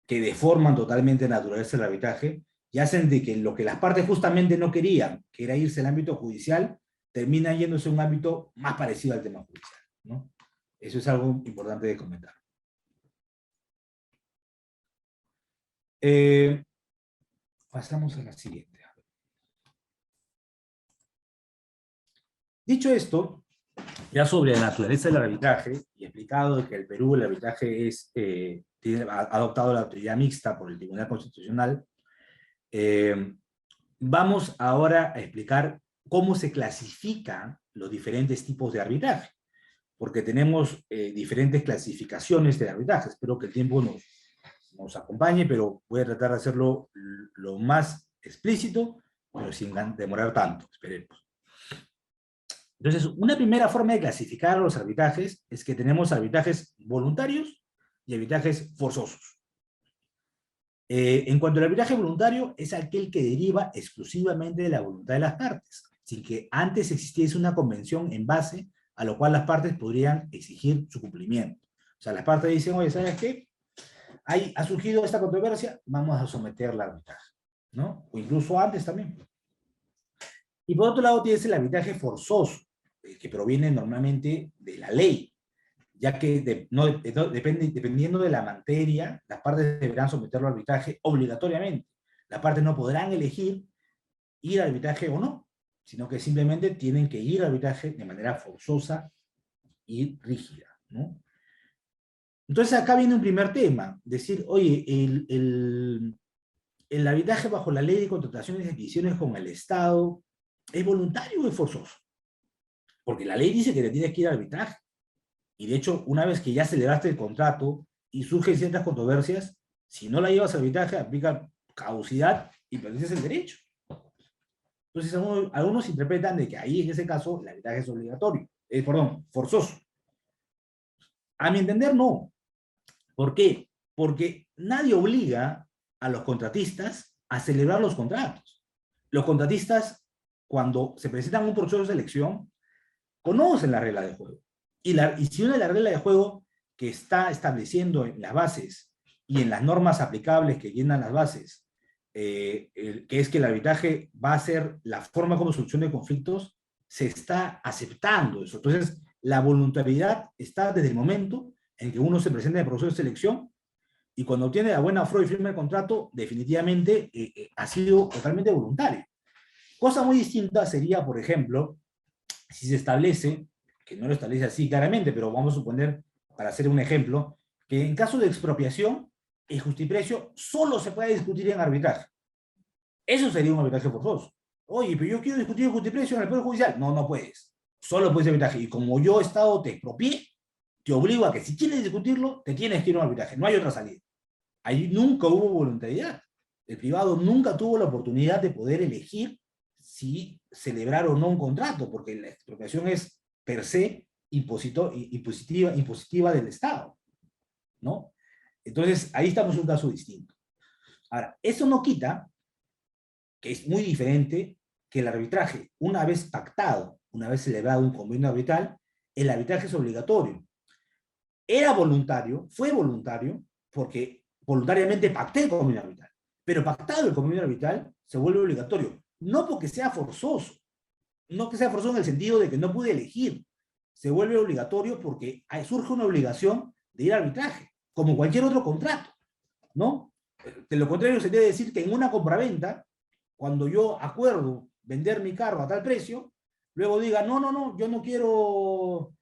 que deforman totalmente la naturaleza del arbitraje y hacen de que lo que las partes justamente no querían, que era irse al ámbito judicial, termina yéndose a un ámbito más parecido al tema judicial, ¿no? Eso es algo importante de comentar. Pasamos a la siguiente. Dicho esto, ya sobre la naturaleza del arbitraje, y explicado que el Perú el arbitraje ha adoptado la autoridad mixta por el Tribunal Constitucional, vamos ahora a explicar cómo se clasifican los diferentes tipos de arbitraje, porque tenemos diferentes clasificaciones de arbitraje. Espero que el tiempo nos acompañe, pero voy a tratar de hacerlo lo más explícito, pero sin demorar tanto, esperemos. Entonces, una primera forma de clasificar los arbitrajes es que tenemos arbitrajes voluntarios y arbitrajes forzosos. En cuanto al arbitraje voluntario, es aquel que deriva exclusivamente de la voluntad de las partes, sin que antes existiese una convención en base a lo cual las partes podrían exigir su cumplimiento. O sea, las partes dicen, oye, ¿sabes qué? Ha surgido esta controversia, vamos a someterla al arbitraje, ¿no? O incluso antes también. Y por otro lado tienes el arbitraje forzoso, que proviene normalmente de la ley, ya que dependiendo de la materia, las partes deberán someterlo al arbitraje obligatoriamente. Las partes no podrán elegir ir al arbitraje o no, sino que simplemente tienen que ir al arbitraje de manera forzosa y rígida, ¿no? Entonces acá viene un primer tema, decir, oye, el arbitraje bajo la ley de contrataciones y adquisiciones con el Estado, ¿es voluntario o es forzoso? Porque la ley dice que te tienes que ir al arbitraje. Y de hecho, una vez que ya celebraste el contrato y surgen ciertas controversias, si no la llevas al arbitraje, aplica caducidad y perdices el derecho. Entonces, algunos interpretan de que ahí, en ese caso, el arbitraje es obligatorio. Forzoso. A mi entender, no. ¿Por qué? Porque nadie obliga a los contratistas a celebrar los contratos. Los contratistas, cuando se presentan a un proceso de selección, conocen la regla de juego. Y si una de las reglas de juego que está estableciendo en las bases y en las normas aplicables que llenan las bases, que es que el arbitraje va a ser la forma como solución conflictos, se está aceptando eso. Entonces, la voluntariedad está desde el momento en que uno se presenta en el proceso de selección y cuando obtiene la buena afro y firma el contrato, definitivamente ha sido totalmente voluntario. Cosa muy distinta sería, por ejemplo, si se establece, que no lo establece así claramente, pero vamos a suponer, para hacer un ejemplo, que en caso de expropiación, el justiprecio solo se puede discutir en arbitraje. Eso sería un arbitraje forzoso. Oye, pero yo quiero discutir el justiprecio en el Poder Judicial. No, no puedes. Solo puedes arbitraje. Y como yo, Estado, te expropié, te obligo a que si quieres discutirlo, te tienes que ir a un arbitraje. No hay otra salida. Ahí nunca hubo voluntariedad. El privado nunca tuvo la oportunidad de poder elegir si celebrar o no un contrato, porque la expropiación es per se impositiva del Estado, ¿no? Entonces, ahí estamos en un caso distinto. Ahora, eso no quita que es muy diferente que el arbitraje, una vez pactado, una vez celebrado un convenio arbitral, el arbitraje es obligatorio. Era voluntario, fue voluntario, porque voluntariamente pacté el convenio arbitral, pero pactado el convenio arbitral se vuelve obligatorio. No porque sea forzoso, no que sea forzoso en el sentido de que no pude elegir, se vuelve obligatorio porque surge una obligación de ir al arbitraje, como cualquier otro contrato, ¿no? De lo contrario sería decir que en una compraventa, cuando yo acuerdo vender mi carro a tal precio, luego diga, no, yo no quiero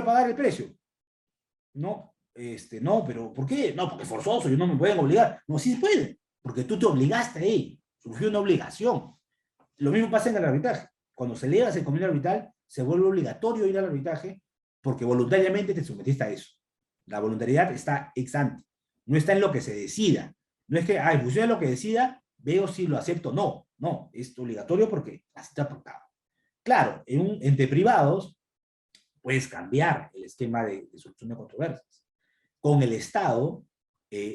pagar el precio. No, no, pero ¿por qué? No, porque es forzoso, yo no me pueden obligar. No, sí se puede, porque tú te obligaste a ello, surgió una obligación. Lo mismo pasa en el arbitraje. Cuando celebras el convenio arbitral, se vuelve obligatorio ir al arbitraje porque voluntariamente te sometiste a eso. La voluntariedad está ex ante. No está en lo que se decida. No es que, en función de lo que decida, veo si lo acepto o no. No, es obligatorio porque así está pactado. Claro, entre privados, puedes cambiar el esquema de solución de controversias. Con el Estado,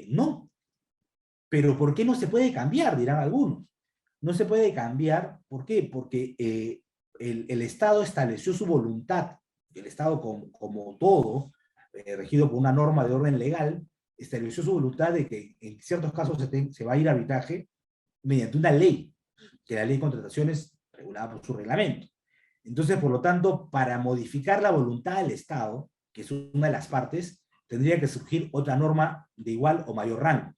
no. Pero ¿por qué no se puede cambiar? Dirán algunos. No se puede cambiar, ¿por qué? Porque el Estado estableció su voluntad, el Estado como todo, regido por una norma de orden legal, estableció su voluntad de que en ciertos casos se va a ir a arbitraje mediante una ley, que la ley de contrataciones regulada por su reglamento. Entonces, por lo tanto, para modificar la voluntad del Estado, que es una de las partes, tendría que surgir otra norma de igual o mayor rango.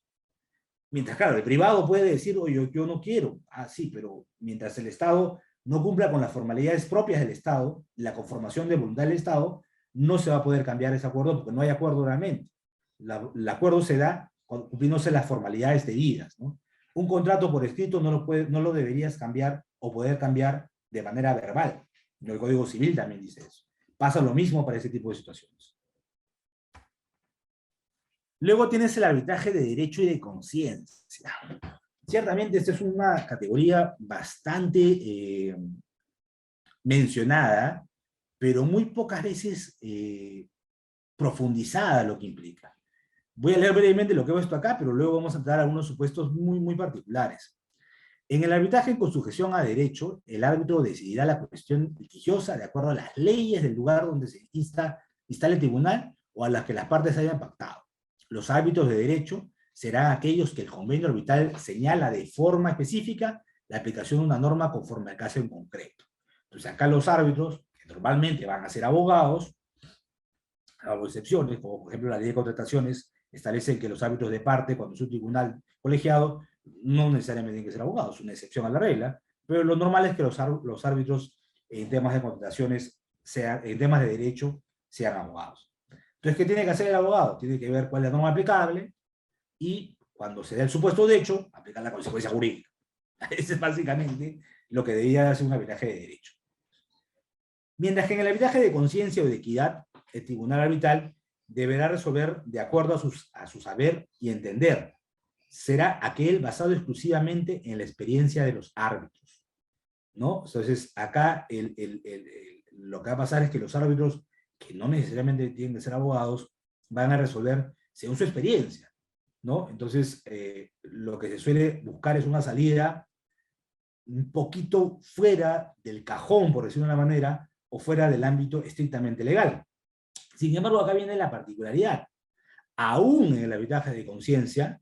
Mientras, claro, el privado puede decir, oye, yo no quiero. Ah, sí, pero mientras el Estado no cumpla con las formalidades propias del Estado, la conformación de voluntad del Estado, no se va a poder cambiar ese acuerdo porque no hay acuerdo realmente. El acuerdo se da cumpliéndose las formalidades debidas, ¿no? Un contrato por escrito no lo deberías cambiar o poder cambiar de manera verbal. El Código Civil también dice eso. Pasa lo mismo para ese tipo de situaciones. Luego tienes el arbitraje de derecho y de conciencia. Ciertamente esta es una categoría bastante mencionada, pero muy pocas veces profundizada lo que implica. Voy a leer brevemente lo que he puesto acá, pero luego vamos a entrar a algunos supuestos muy, muy particulares. En el arbitraje con sujeción a derecho, el árbitro decidirá la cuestión litigiosa de acuerdo a las leyes del lugar donde se instale el tribunal o a las que las partes hayan pactado. Los árbitros de derecho serán aquellos que el convenio arbitral señala de forma específica la aplicación de una norma conforme al caso en concreto. Entonces acá los árbitros, que normalmente van a ser abogados, salvo excepciones, como por ejemplo la ley de contrataciones, establece que los árbitros de parte, cuando es un tribunal colegiado, no necesariamente tienen que ser abogados, es una excepción a la regla, pero lo normal es que los árbitros en temas de contrataciones, en temas de derecho, sean abogados. Entonces, ¿qué tiene que hacer el abogado? Tiene que ver cuál es la norma aplicable y, cuando se dé el supuesto de hecho, aplicar la consecuencia jurídica. Ese es básicamente lo que debería hacer un arbitraje de derecho. Mientras que en el arbitraje de conciencia o de equidad, el tribunal arbitral deberá resolver de acuerdo a su saber y entender. Será aquel basado exclusivamente en la experiencia de los árbitros, ¿no? Entonces, acá lo que va a pasar es que los árbitros, que no necesariamente tienen que ser abogados, van a resolver según su experiencia, ¿no? Entonces, lo que se suele buscar es una salida un poquito fuera del cajón, por decirlo de una manera, o fuera del ámbito estrictamente legal. Sin embargo, acá viene la particularidad. Aún en el arbitraje de conciencia,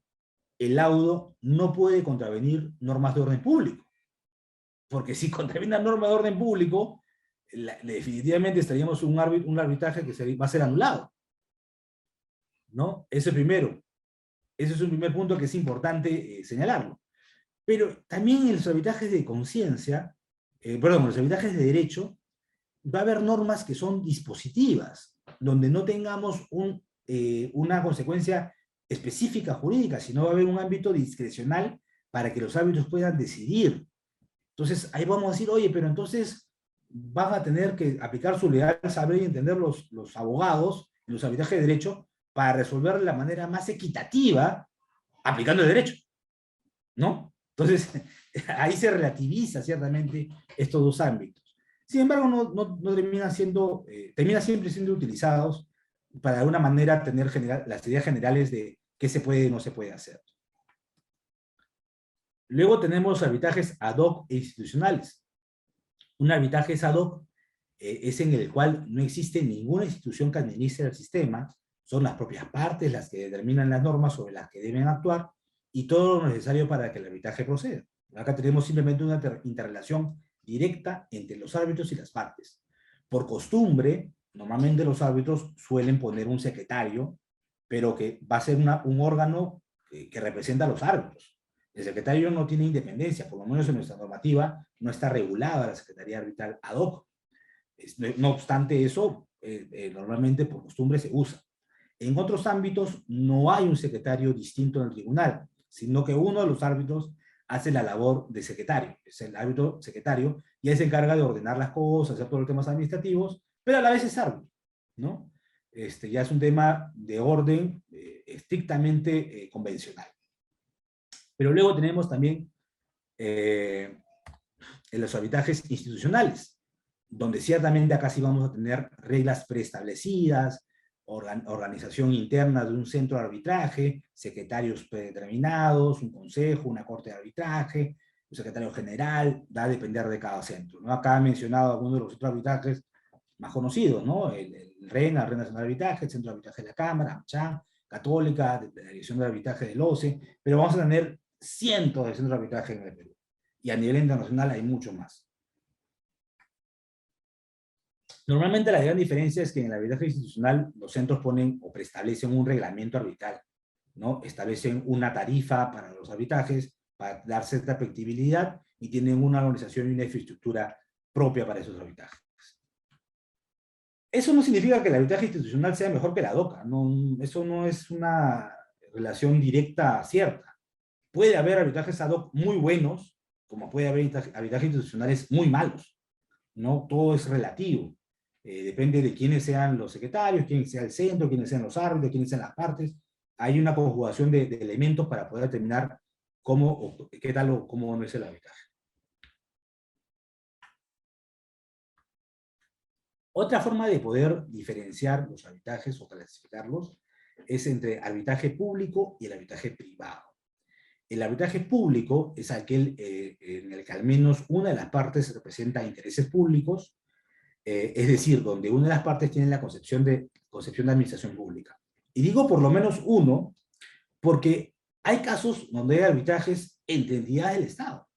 el laudo no puede contravenir normas de orden público. Porque si contraviene normas de orden público, definitivamente estaríamos en un arbitraje que va a ser anulado, ¿no? Ese primero. Ese es un primer punto que es importante señalarlo. Pero también en los arbitrajes de conciencia, en los arbitrajes de derecho, va a haber normas que son dispositivas, donde no tengamos una consecuencia específica jurídica, sino va a haber un ámbito discrecional para que los árbitros puedan decidir. Entonces, ahí vamos a decir, oye, pero entonces van a tener que aplicar su legal saber y entender los abogados en los arbitrajes de derecho para resolver de la manera más equitativa, aplicando el derecho, ¿no? Entonces, ahí se relativiza ciertamente estos dos ámbitos. Sin embargo, no termina siempre siendo utilizados para de alguna manera tener las ideas generales de qué se puede y no se puede hacer. Luego tenemos arbitrajes ad hoc e institucionales. Un arbitraje ad hoc es en el cual no existe ninguna institución que administre el sistema, son las propias partes las que determinan las normas sobre las que deben actuar y todo lo necesario para que el arbitraje proceda. Acá tenemos simplemente una interrelación directa entre los árbitros y las partes. Por costumbre, normalmente los árbitros suelen poner un secretario, pero que va a ser un órgano que representa a los árbitros. El secretario no tiene independencia, por lo menos en nuestra normativa no está regulada la Secretaría Arbitral ad hoc. No obstante eso, normalmente por costumbre se usa. En otros ámbitos no hay un secretario distinto en el tribunal, sino que uno de los árbitros hace la labor de secretario. Es el árbitro secretario y él se encarga de ordenar las cosas, hacer todos los temas administrativos, pero a la vez es árbitro, ¿no? Ya es un tema de orden estrictamente convencional. Pero luego tenemos también en los arbitrajes institucionales, donde ciertamente acá sí vamos a tener reglas preestablecidas, organización interna de un centro de arbitraje, secretarios predeterminados, un consejo, una corte de arbitraje, un secretario general, va a depender de cada centro, ¿no? Acá he mencionado algunos de los centros de arbitrajes más conocidos, ¿no? El RENA, el Red Nacional de Arbitraje, el Centro de Arbitraje de la Cámara, AmCham, Católica, la Dirección de Arbitraje del OCE, pero vamos a tener cientos de centros de arbitraje en el Perú. Y a nivel internacional hay mucho más. Normalmente la gran diferencia es que en el arbitraje institucional los centros ponen o preestablecen un reglamento arbitral, ¿no? Establecen una tarifa para los arbitrajes, para dar cierta flexibilidad, y tienen una organización y una infraestructura propia para esos arbitrajes. Eso no significa que el arbitraje institucional sea mejor que la DOCA, no, eso no es una relación directa cierta. Puede haber arbitrajes ad hoc muy buenos, como puede haber arbitrajes institucionales muy malos, ¿no? Todo es relativo. Depende de quiénes sean los secretarios, quién sea el centro, quiénes sean los árbitros, quiénes sean las partes. Hay una conjugación de elementos para poder determinar cómo, qué tal o cómo no es el arbitraje. Otra forma de poder diferenciar los arbitrajes o clasificarlos es entre arbitraje público y el arbitraje privado. El arbitraje público es aquel en el que al menos una de las partes representa intereses públicos, es decir, donde una de las partes tiene la concepción de administración pública. Y digo por lo menos uno, porque hay casos donde hay arbitrajes entre entidades del Estado.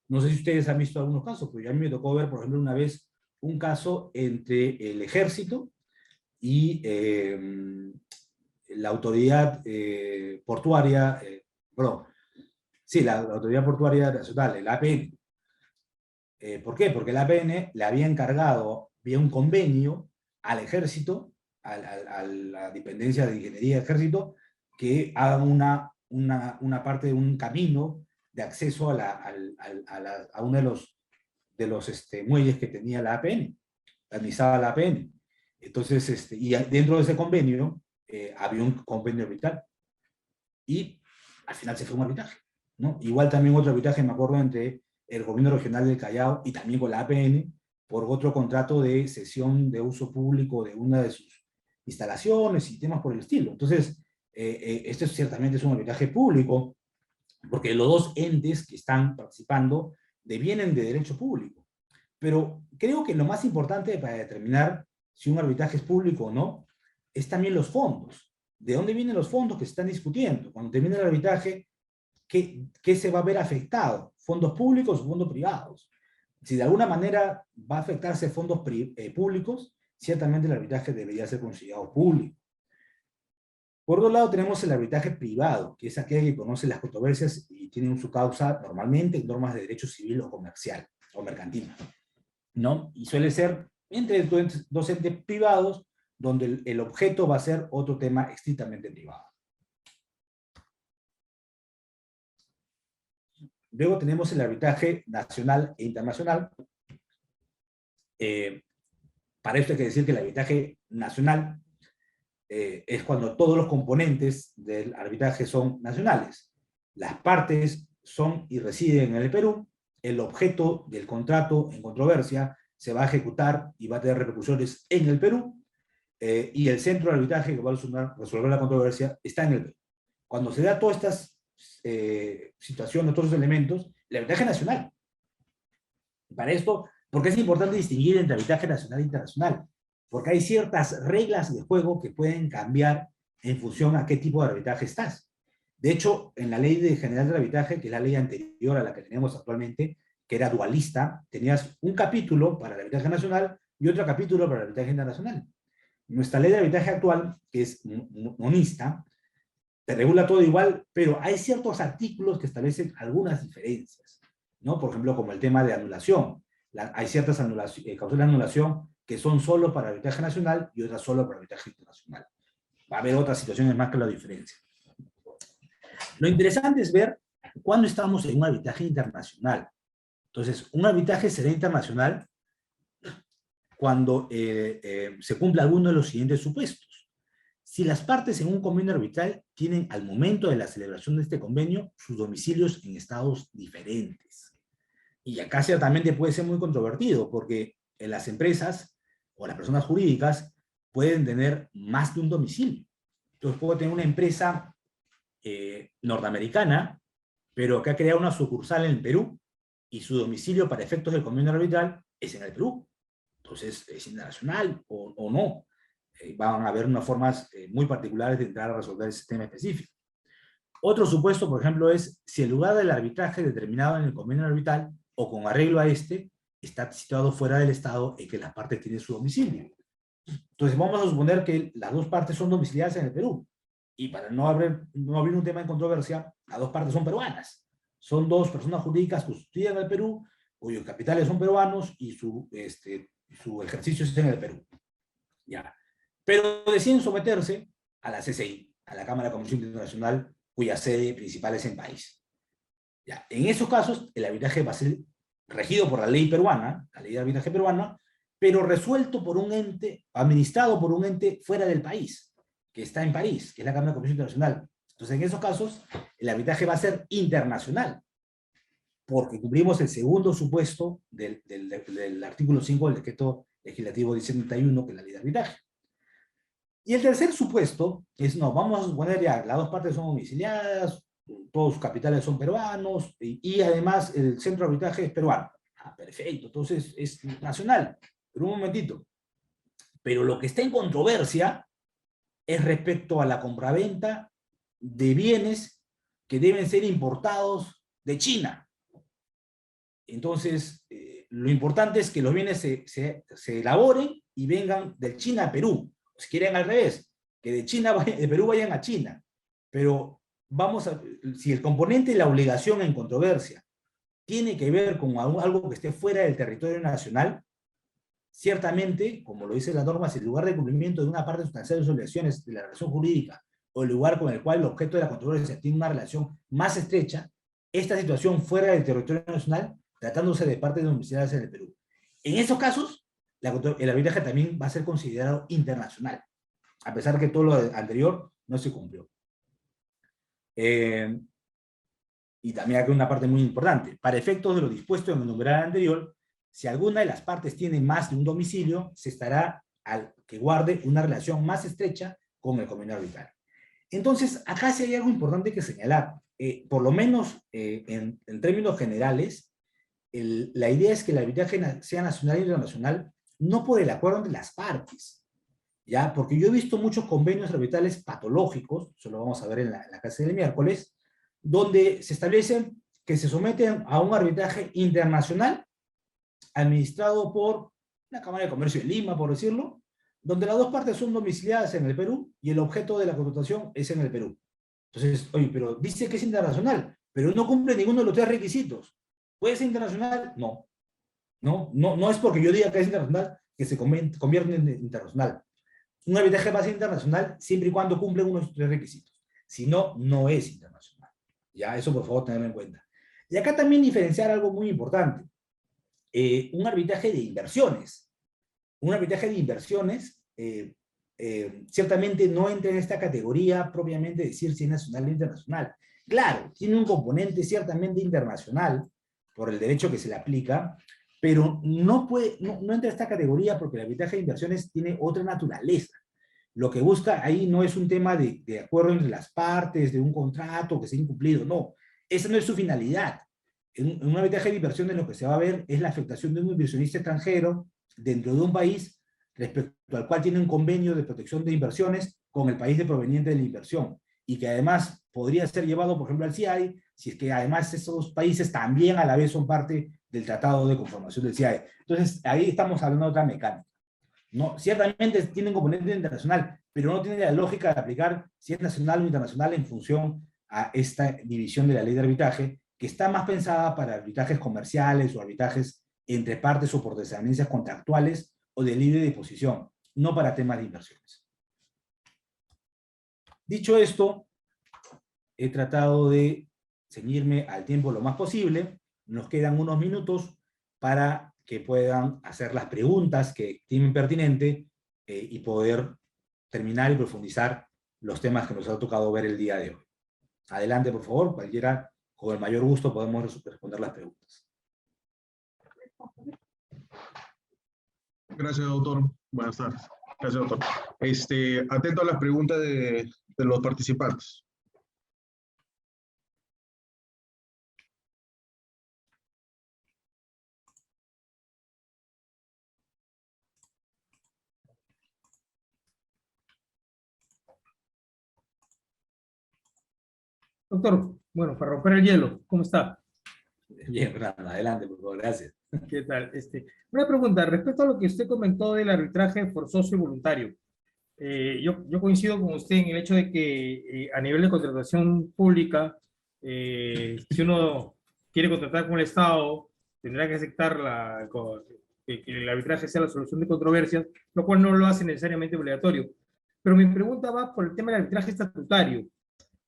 No sé si ustedes han visto algunos casos, pero a mí me tocó ver, por ejemplo, una vez un caso entre el Ejército y la autoridad portuaria, la autoridad portuaria nacional, la APN. ¿Por qué? Porque la APN le había encargado, vía un convenio, al Ejército, a la dependencia de Ingeniería del Ejército, que hagan una parte de un camino de acceso a uno de los muelles que tenía la APN, administraba la APN. Entonces, y dentro de ese convenio había un convenio arbitral. Y al final se fue un arbitraje, ¿no? Igual también otro arbitraje, me acuerdo, entre el gobierno regional del Callao y también con la APN, por otro contrato de cesión de uso público de una de sus instalaciones y temas por el estilo. Entonces, esto ciertamente es un arbitraje público, porque los dos entes que están participando devienen de derecho público. Pero creo que lo más importante para determinar si un arbitraje es público o no, es también los fondos. ¿De dónde vienen los fondos que se están discutiendo? Cuando termine el arbitraje, ¿qué se va a ver afectado? ¿Fondos públicos o fondos privados? Si de alguna manera va a afectarse fondos públicos, ciertamente el arbitraje debería ser considerado público. Por otro lado, tenemos el arbitraje privado, que es aquel que conoce las controversias y tiene su causa normalmente en normas de derecho civil o comercial, o mercantil, ¿no? Y suele ser entre dos entes privados, donde el objeto va a ser otro tema estrictamente privado. Luego tenemos el arbitraje nacional e internacional. Para esto hay que decir que el arbitraje nacional es cuando todos los componentes del arbitraje son nacionales. Las partes son y residen en el Perú, el objeto del contrato en controversia se va a ejecutar y va a tener repercusiones en el Perú, y el centro de arbitraje que va a resolver la controversia está en el Perú. Cuando se da todas estas situaciones, todos esos elementos, el arbitraje nacional. Para esto, ¿por qué es importante distinguir entre arbitraje nacional e internacional? Porque hay ciertas reglas de juego que pueden cambiar en función a qué tipo de arbitraje estás. De hecho, en la Ley General del Arbitraje, que es la ley anterior a la que tenemos actualmente, que era dualista, tenías un capítulo para el arbitraje nacional y otro capítulo para el arbitraje internacional. Nuestra ley de arbitraje actual, que es monista, te regula todo igual, pero hay ciertos artículos que establecen algunas diferencias, ¿no? Por ejemplo, como el tema de anulación. Hay ciertas cláusulas de anulación que son solo para arbitraje nacional y otras solo para arbitraje internacional. Va a haber otras situaciones más que la diferencia. Lo interesante es ver cuándo estamos en un arbitraje internacional. Entonces, un arbitraje será internacional cuando se cumpla alguno de los siguientes supuestos. Si las partes en un convenio arbitral tienen al momento de la celebración de este convenio sus domicilios en estados diferentes. Y acá ciertamente puede ser muy controvertido, porque en las empresas o las personas jurídicas pueden tener más de un domicilio. Entonces puedo tener una empresa norteamericana, pero que ha creado una sucursal en el Perú, y su domicilio para efectos del convenio arbitral es en el Perú. Entonces, ¿es internacional o no? Van a haber unas formas muy particulares de entrar a resolver ese tema específico. Otro supuesto, por ejemplo, es si el lugar del arbitraje determinado en el convenio arbitral o con arreglo a este está situado fuera del estado en que las partes tienen su domicilio. Entonces, vamos a suponer que las dos partes son domiciliadas en el Perú. Y para no abrir un tema en controversia, las dos partes son peruanas. Son dos personas jurídicas constituidas en el Perú, cuyos capitales son peruanos y su ejercicio es en el Perú. Ya. Pero deciden someterse a la CCI, a la Cámara de Comercio Internacional, cuya sede principal es en París. Ya. En esos casos, el arbitraje va a ser regido por la ley peruana, la ley de arbitraje peruana, pero resuelto por un ente, administrado por un ente fuera del país, que está en París, que es la Cámara de Comercio Internacional. Entonces, en esos casos, el arbitraje va a ser internacional, porque cumplimos el segundo supuesto del artículo 5 del decreto legislativo 1071, que es la ley de arbitraje. Y el tercer supuesto es, no, vamos a suponer ya, las dos partes son domiciliadas, todos sus capitales son peruanos, y además el centro de arbitraje es peruano. Ah, perfecto, entonces es nacional. Pero un momentito. Pero lo que está en controversia es respecto a la compraventa de bienes que deben ser importados de China. Entonces, lo importante es que los bienes se elaboren y vengan de China a Perú. Si quieren al revés, que de Perú vayan a China. Pero si el componente de la obligación en controversia tiene que ver con algo que esté fuera del territorio nacional, ciertamente, como lo dice la norma, si el lugar de cumplimiento de una parte sustancial de sus obligaciones de la relación jurídica o el lugar con el cual el objeto de la controversia tiene una relación más estrecha, esta situación fuera del territorio nacional, tratándose de partes domiciliadas en el Perú. En esos casos, el arbitraje también va a ser considerado internacional, a pesar que todo lo anterior no se cumplió. Y también hay una parte muy importante. Para efectos de lo dispuesto en el numeral anterior, si alguna de las partes tiene más de un domicilio, se estará al que guarde una relación más estrecha con el convenio arbitral. Entonces, acá sí hay algo importante que señalar. Por lo menos en términos generales, la idea es que el arbitraje sea nacional e internacional, no por el acuerdo entre las partes, ¿ya? Porque yo he visto muchos convenios arbitrales patológicos, eso lo vamos a ver en la clase del miércoles, donde se establecen que se someten a un arbitraje internacional administrado por la Cámara de Comercio de Lima, por decirlo, donde las dos partes son domiciliadas en el Perú y el objeto de la contratación es en el Perú. Entonces, oye, pero dice que es internacional, pero no cumple ninguno de los tres requisitos. ¿Puede ser internacional? No. No es porque yo diga que es internacional que se convierte en internacional. Un arbitraje va a ser internacional siempre y cuando cumple uno de los tres requisitos. Si no, no es internacional. Ya, eso por favor tenerlo en cuenta. Y acá también diferenciar algo muy importante. Un arbitraje de inversiones. Un arbitraje de inversiones ciertamente no entra en esta categoría propiamente decir si es nacional o internacional. Claro, tiene un componente ciertamente internacional por el derecho que se le aplica, pero no entra en esta categoría porque el arbitraje de inversiones tiene otra naturaleza. Lo que busca ahí no es un tema de acuerdo entre las partes, de un contrato que se ha incumplido, no. Esa no es su finalidad. En un arbitraje de inversiones lo que se va a ver es la afectación de un inversionista extranjero dentro de un país respecto al cual tiene un convenio de protección de inversiones con el país de proveniente de la inversión, y que además podría ser llevado, por ejemplo, al CIAE, si es que además esos países también a la vez son parte del Tratado de Conformación del CIAE. Entonces, ahí estamos hablando de otra mecánica. No, ciertamente tiene un componente internacional, pero no tiene la lógica de aplicar si es nacional o internacional en función a esta división de la ley de arbitraje, que está más pensada para arbitrajes comerciales o arbitrajes entre partes o por desavenencias contractuales o de libre disposición, no para temas de inversiones. Dicho esto, he tratado de ceñirme al tiempo lo más posible. Nos quedan unos minutos para que puedan hacer las preguntas que estimen pertinente y poder terminar y profundizar los temas que nos ha tocado ver el día de hoy. Adelante, por favor, cualquiera, con el mayor gusto podemos responder las preguntas. Gracias, doctor. Buenas tardes. Gracias, doctor. Atento a las preguntas de los participantes. Doctor, bueno, para romper el hielo, ¿cómo está? Bien, Fernando, adelante, por favor, gracias. ¿Qué tal? Una pregunta, respecto a lo que usted comentó del arbitraje forzoso y voluntario. Yo coincido con usted en el hecho de que a nivel de contratación pública, si uno quiere contratar con el Estado, tendrá que aceptar que el arbitraje sea la solución de controversias, lo cual no lo hace necesariamente obligatorio. Pero mi pregunta va por el tema del arbitraje estatutario,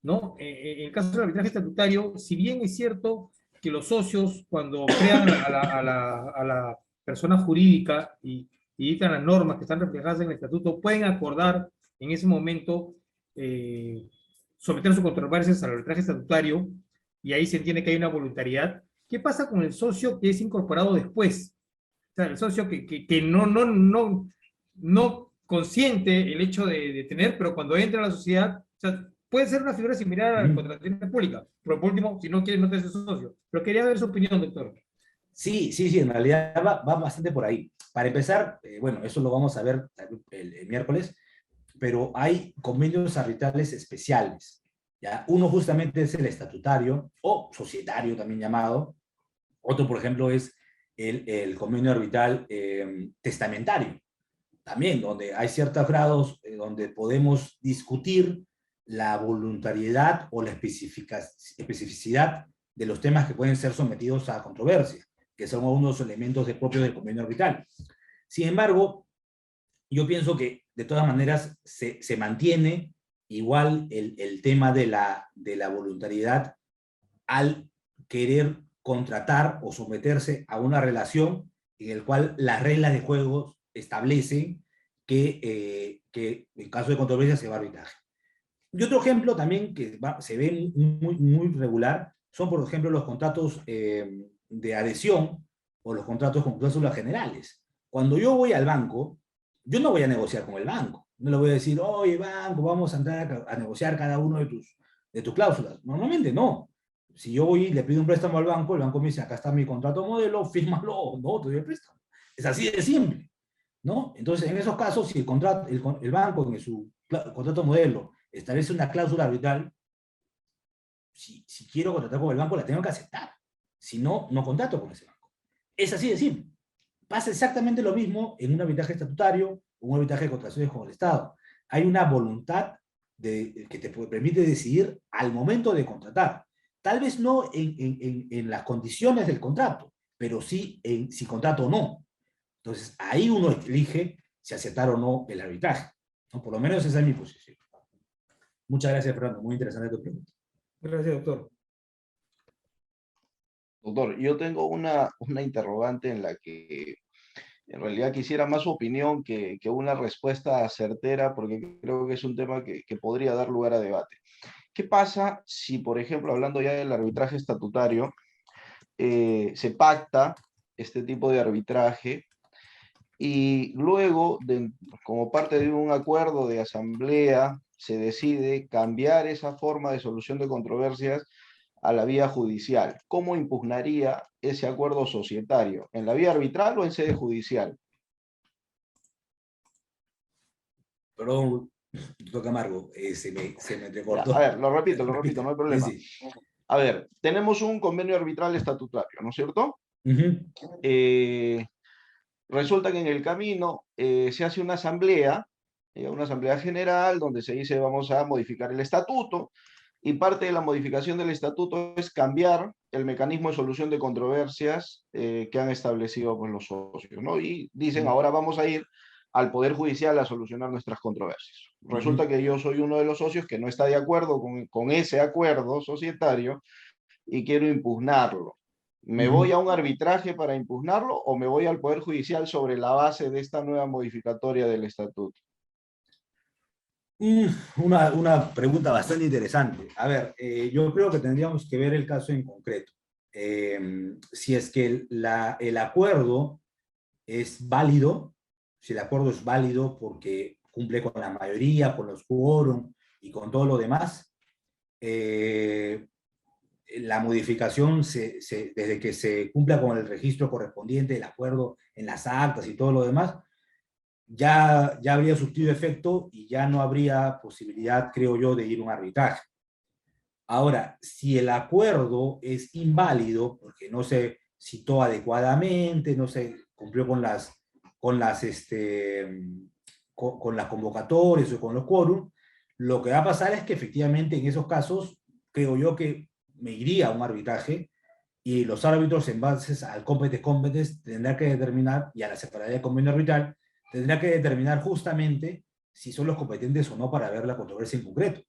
¿no? En el caso del arbitraje estatutario, si bien es cierto que los socios, cuando crean a la persona jurídica y dictan las normas que están reflejadas en el estatuto, pueden acordar en ese momento someter sus controversias al arbitraje estatutario, y ahí se entiende que hay una voluntariedad. ¿Qué pasa con el socio que es incorporado después? O sea, el socio que no consiente el hecho de tener, pero cuando entra a la sociedad, o sea, puede ser una figura similar a la contratación pública, pero por último, si no quiere, no te hace socio. Pero quería ver su opinión, doctor. Sí, en realidad va bastante por ahí. Para empezar, bueno, eso lo vamos a ver el miércoles, pero hay convenios arbitrales especiales, ¿ya? Uno justamente es el estatutario, o societario también llamado. Otro, por ejemplo, es el convenio arbitral testamentario, también, donde hay ciertos grados donde podemos discutir la voluntariedad o la especificidad de los temas que pueden ser sometidos a controversia, que son unos elementos propios del convenio arbitral. Sin embargo, yo pienso que de todas maneras se mantiene igual el tema de la voluntariedad al querer contratar o someterse a una relación en la cual las reglas de juego establecen que en caso de controversia se va a arbitraje. Y otro ejemplo también que se ve muy regular son, por ejemplo, los contratos de adhesión o los contratos con cláusulas generales. Cuando yo voy al banco, yo no voy a negociar con el banco. No le voy a decir, oye, banco, vamos a entrar a negociar cada uno de tus cláusulas. Normalmente no. Si yo voy y le pido un préstamo al banco, el banco me dice, acá está mi contrato modelo, fírmalo, no, te doy el préstamo. Es así de simple, ¿no? Entonces, en esos casos, si el banco en su contrato modelo establece una cláusula arbitral, si quiero contratar con el banco, la tengo que aceptar. Si no, no contrato con ese banco. Es así de simple. Pasa exactamente lo mismo en un arbitraje estatutario o un arbitraje de contrataciones con el Estado. Hay una voluntad que te permite decidir al momento de contratar. Tal vez no en las condiciones del contrato, pero sí en si contrato o no. Entonces, ahí uno elige si aceptar o no el arbitraje, ¿no? Por lo menos esa es mi posición. Muchas gracias, Fernando. Muy interesante tu pregunta. Gracias, doctor. Doctor, yo tengo una interrogante en la que en realidad quisiera más su opinión que una respuesta certera, porque creo que es un tema que podría dar lugar a debate. ¿Qué pasa si, por ejemplo, hablando ya del arbitraje estatutario, se pacta este tipo de arbitraje y luego, como parte de un acuerdo de asamblea, se decide cambiar esa forma de solución de controversias a la vía judicial? ¿Cómo impugnaría ese acuerdo societario? ¿En la vía arbitral o en sede judicial? Perdón, doctor Camargo, se me entrecortó. A ver, lo repito, no hay problema. Sí. A ver, tenemos un convenio arbitral estatutario, ¿no es cierto? Resulta que en el camino se hace una asamblea general donde se dice vamos a modificar el estatuto, y parte de la modificación del estatuto es cambiar el mecanismo de solución de controversias que han establecido pues, los socios, ¿no? Y dicen, ahora vamos a ir al Poder Judicial a solucionar nuestras controversias. Resulta que yo soy uno de los socios que no está de acuerdo con ese acuerdo societario y quiero impugnarlo. ¿Me voy a un arbitraje para impugnarlo o me voy al Poder Judicial sobre la base de esta nueva modificatoria del estatuto? Una pregunta bastante interesante. A ver, yo creo que tendríamos que ver el caso en concreto. Si es que el acuerdo es válido, si el acuerdo es válido porque cumple con la mayoría, con los quórum y con todo lo demás, la modificación, desde que se cumpla con el registro correspondiente del acuerdo en las actas y todo lo demás, ya habría surtido efecto y ya no habría posibilidad, creo yo, de ir a un arbitraje. Ahora, si el acuerdo es inválido, porque no se citó adecuadamente, no se cumplió con las convocatorias o con los quórum, lo que va a pasar es que efectivamente en esos casos, creo yo que me iría a un arbitraje y los árbitros en base al competence tendrán que determinar, y a la separadora de convenio arbitral, tendrá que determinar justamente si son los competentes o no para ver la controversia en concreto,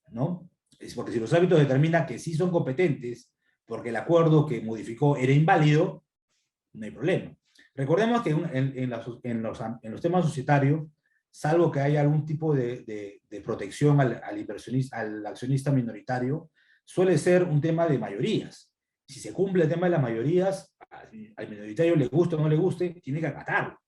¿no? Es porque si los árbitros determinan que sí son competentes porque el acuerdo que modificó era inválido, no hay problema. Recordemos que en los temas societarios, salvo que haya algún tipo de protección al inversionista, al accionista minoritario, suele ser un tema de mayorías. Si se cumple el tema de las mayorías, al minoritario le guste o no le guste, tiene que acatarlo,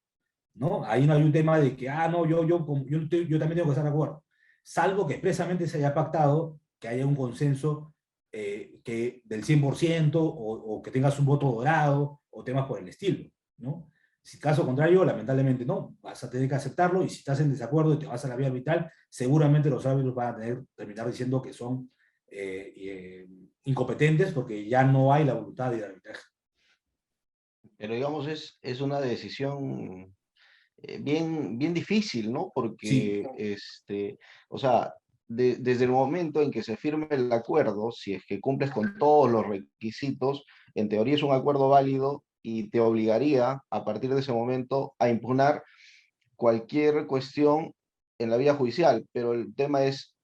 ¿no? Ahí no hay un tema de que, no, yo también tengo que estar de acuerdo. Salvo que expresamente se haya pactado que haya un consenso que del 100% o que tengas un voto dorado o temas por el estilo, ¿no? Si caso contrario, lamentablemente no, vas a tener que aceptarlo y si estás en desacuerdo y te vas a la vía arbitral, seguramente los árbitros van a terminar diciendo que son incompetentes porque ya no hay la voluntad de arbitraje. Pero digamos, es una decisión bien difícil, ¿no? Porque, Sí. o sea, desde el momento en que se firme el acuerdo, si es que cumples con todos los requisitos, en teoría es un acuerdo válido y te obligaría a partir de ese momento a impugnar cualquier cuestión en la vía judicial, pero el tema es,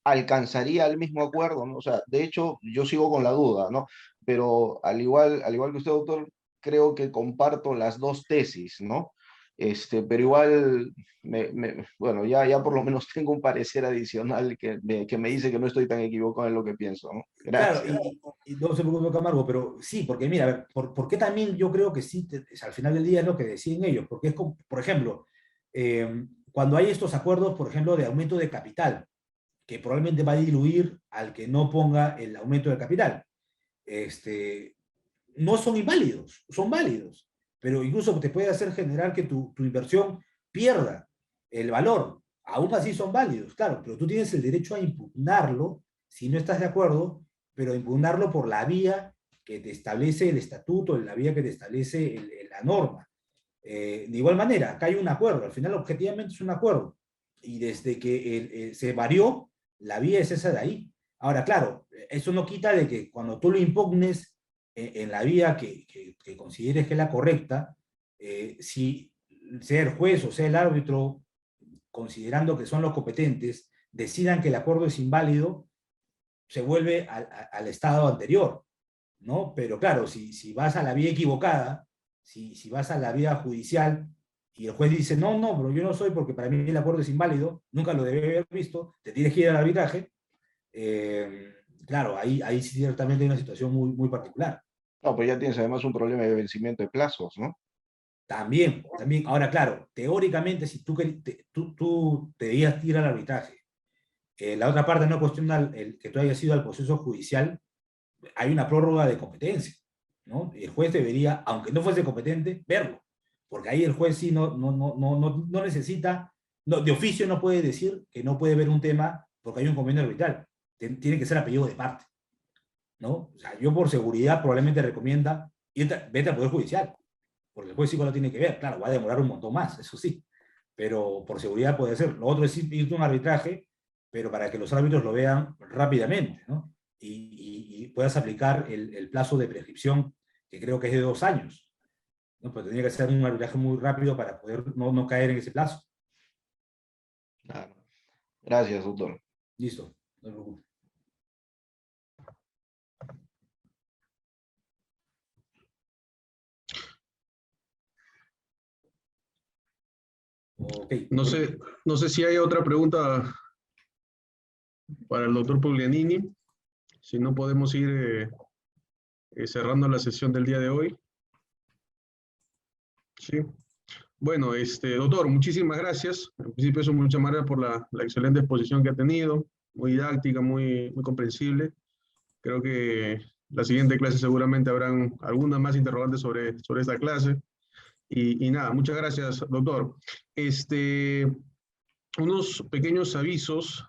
¿alcanzaría el mismo acuerdo, ¿no? O sea, de hecho, yo sigo con la duda, ¿no? Pero al igual que usted, doctor, creo que comparto las dos tesis, ¿no? Pero igual, bueno, ya por lo menos tengo un parecer adicional que me dice que no estoy tan equivocado en lo que pienso, ¿no? Claro, Gracias. y no se preocupe, Camargo, pero sí, porque mira, a ver, ¿por qué también yo creo que sí, al final del día es lo que deciden ellos? Porque es como, por ejemplo, cuando hay estos acuerdos, por ejemplo, de aumento de capital, que probablemente va a diluir al que no ponga el aumento de capital, no son inválidos, son válidos, pero incluso te puede hacer generar que tu inversión pierda el valor. Aún así son válidos, claro, pero tú tienes el derecho a impugnarlo si no estás de acuerdo, pero impugnarlo por la vía que te establece el estatuto, la vía que te establece la norma. De igual manera, acá hay un acuerdo, al final objetivamente es un acuerdo, y desde que se varió, la vía es esa de ahí. Ahora, claro, eso no quita de que cuando tú lo impugnes en la vía que consideres que es la correcta, si sea el juez o sea el árbitro, considerando que son los competentes, decidan que el acuerdo es inválido, se vuelve al estado anterior, ¿no? Pero claro, si vas a la vía equivocada, si vas a la vía judicial y el juez dice, no, pero yo no soy porque para mí el acuerdo es inválido, nunca lo debe haber visto, te tienes que ir al arbitraje, claro, ahí sí ciertamente hay una situación muy particular. No, pues ya tienes además un problema de vencimiento de plazos, ¿no? También. Ahora, claro, teóricamente, si tú te debías ir al arbitraje, la otra parte no cuestiona el que tú hayas ido al proceso judicial, hay una prórroga de competencia, ¿no? Y el juez debería, aunque no fuese competente, verlo, porque ahí el juez sí no necesita, de oficio no puede decir que no puede ver un tema porque hay un convenio arbitral, tiene que ser apellido de parte, ¿no? O sea, yo por seguridad probablemente recomienda vete al Poder Judicial, porque el juez sí lo tiene que ver, claro, va a demorar un montón más, eso sí, pero por seguridad puede ser. Lo otro es irte a un arbitraje, pero para que los árbitros lo vean rápidamente, ¿no? Y puedas aplicar el plazo de prescripción, que creo que es de 2 años, ¿no? Pero tendría que ser un arbitraje muy rápido para poder no caer en ese plazo. Claro. Gracias, doctor. Listo, no te preocupes. Ok. No sé si hay otra pregunta para el doctor Puglianini. Si no, podemos ir cerrando la sesión del día de hoy. Sí. Bueno, doctor, muchísimas gracias. En principio, eso, muchas gracias por la excelente exposición que ha tenido, muy didáctica, muy comprensible. Creo que la siguiente clase seguramente habrán algunas más interrogantes sobre esta clase. Y nada, muchas gracias, doctor. Unos pequeños avisos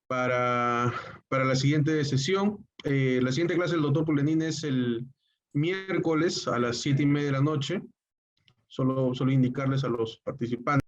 para la siguiente sesión. La siguiente clase del doctor Pulenín es el miércoles a las 7:30 de la noche. Solo indicarles a los participantes